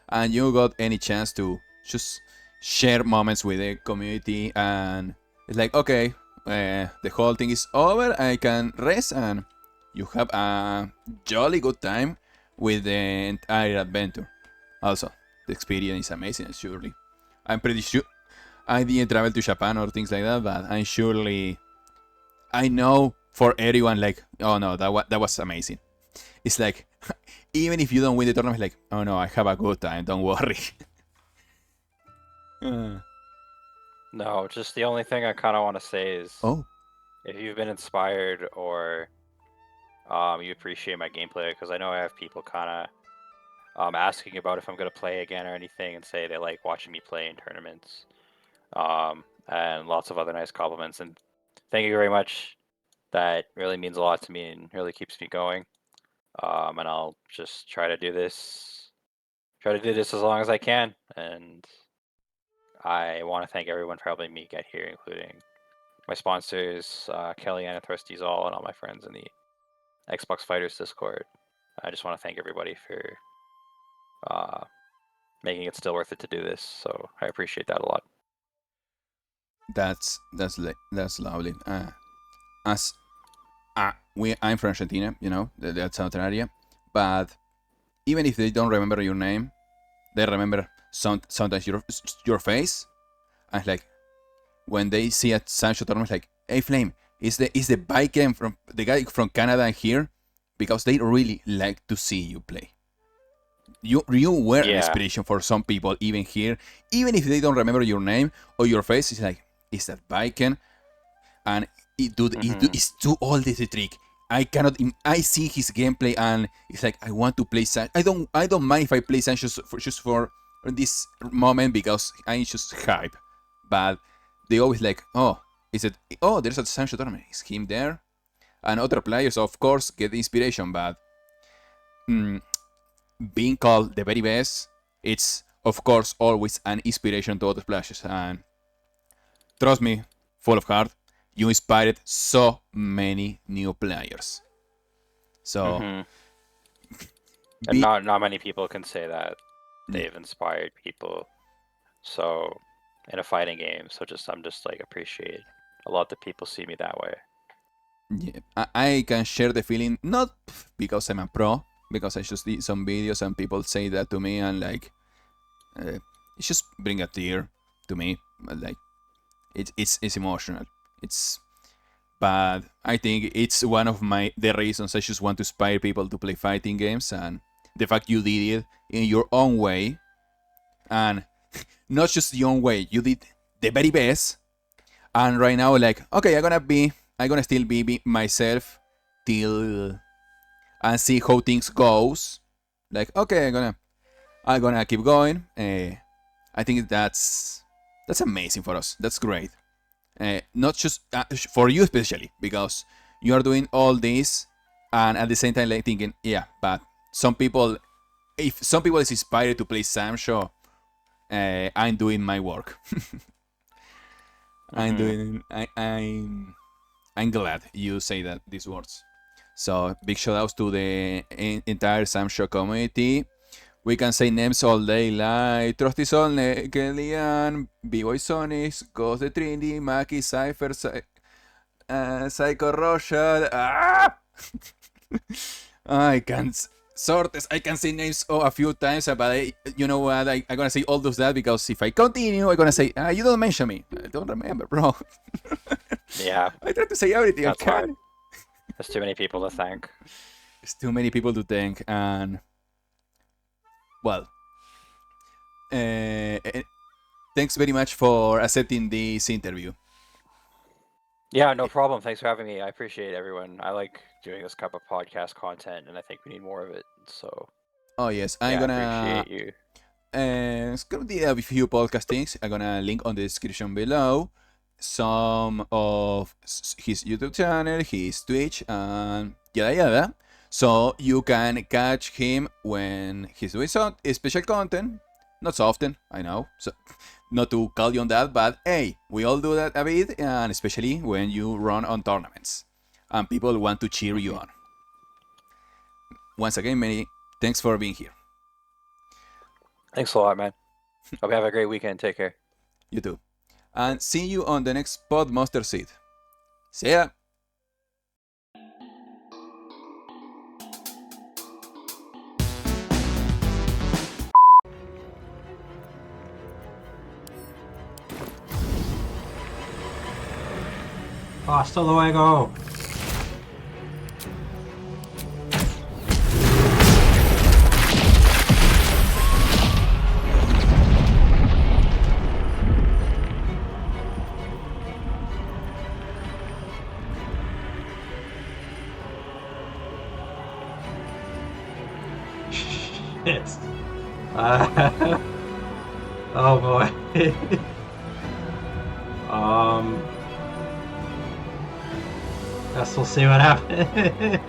and you got any chance to just share moments with the community, and it's like, okay, the whole thing is over, I can rest, and you have a jolly good time with the entire adventure. Also, the experience is amazing, surely. I'm pretty sure I didn't travel to Japan or things like that, but I know for everyone, like, oh no, that was amazing. It's like, even if you don't win the tournament, like, oh no, I have a good time, don't worry. No, just the only thing I kind of want to say is, if you've been inspired or you appreciate my gameplay, because I know I have people kind of asking about if I'm going to play again or anything, and say they like watching me play in tournaments, and lots of other nice compliments. And thank you very much. That really means a lot to me and really keeps me going. And I'll just try to do this as long as I can. And I want to thank everyone for helping me get here, including my sponsors, Kelly and Thirsties All, and all my friends in the Xbox Fighters Discord. I just want to thank everybody for making it still worth it to do this. So I appreciate that a lot. That's lovely. I'm from Argentina, you know, that's another area. But even if they don't remember your name, they remember sometimes your face. And like, when they see a Sancho tournament, like, hey Flame, is the bike game from the guy from Canada here? Because they really like to see you play. You were an inspiration for some people, even here, even if they don't remember your name or your face. It's like, is that Viken? And it too old, this trick. I see his gameplay and it's like, I want to play Sancho. I don't mind if I play Sancho just for this moment because I'm just hype. But they always like, there's a Sancho tournament. Is him there? And other players, of course, get inspiration, but being called the very best, it's of course always an inspiration to other players. And trust me, full of heart, you inspired so many new players. So, and not many people can say that they've inspired people. So, in a fighting game, I'm just like appreciate a lot that people see me that way. Yeah, I can share the feeling, not because I'm a pro, because I just did some videos and people say that to me, and like, it just bring a tear to me. Like, it's emotional. But I think it's one of the reasons I just want to inspire people to play fighting games, and the fact you did it in your own way, and not just your own way, you did the very best. And right now, like, okay, I'm gonna still be myself till and see how things goes. Like, okay, I'm gonna keep going. I think that's amazing for us. That's great. Not just for you especially, because you are doing all this and at the same time like thinking, yeah, but some people if some people is inspired to play Samsho, I'm doing my work. I'm glad you say that these words. So big shout outs to the entire Samsho community. We can say names all day like Trusty Sol, Kellyanne, B-Boy Sonics, Ghost the Trinity, Maki, Cypher, Psycho Rochelle. I can't sort this. I can say names a few times, but you know what? I'm gonna say all those that because if I continue, I'm gonna say, you don't mention me. I don't remember, bro. Yeah. I try to say everything That's I can. hard. There's too many people to thank. There's too many people to thank, and well, thanks very much for accepting this interview. Yeah, no problem. Thanks for having me. I appreciate everyone. I like doing this type of podcast content, and I think we need more of it. So. Oh yes, I I'm gonna appreciate you. it's gonna be a few podcast things. I'm gonna link on the description below some of his YouTube channel, his Twitch, and yada yada. So you can catch him when he's doing some special content. Not so often, I know. So not to call you on that, but hey, we all do that a bit, and especially when you run on tournaments and people want to cheer you on. Once again, many thanks for being here. Thanks a lot, man. Hope you have a great weekend. Take care. You too. And see you on the next Podmonster Seed. See ya! Hasta luego! Shit. Oh boy. Guess we'll see what happens.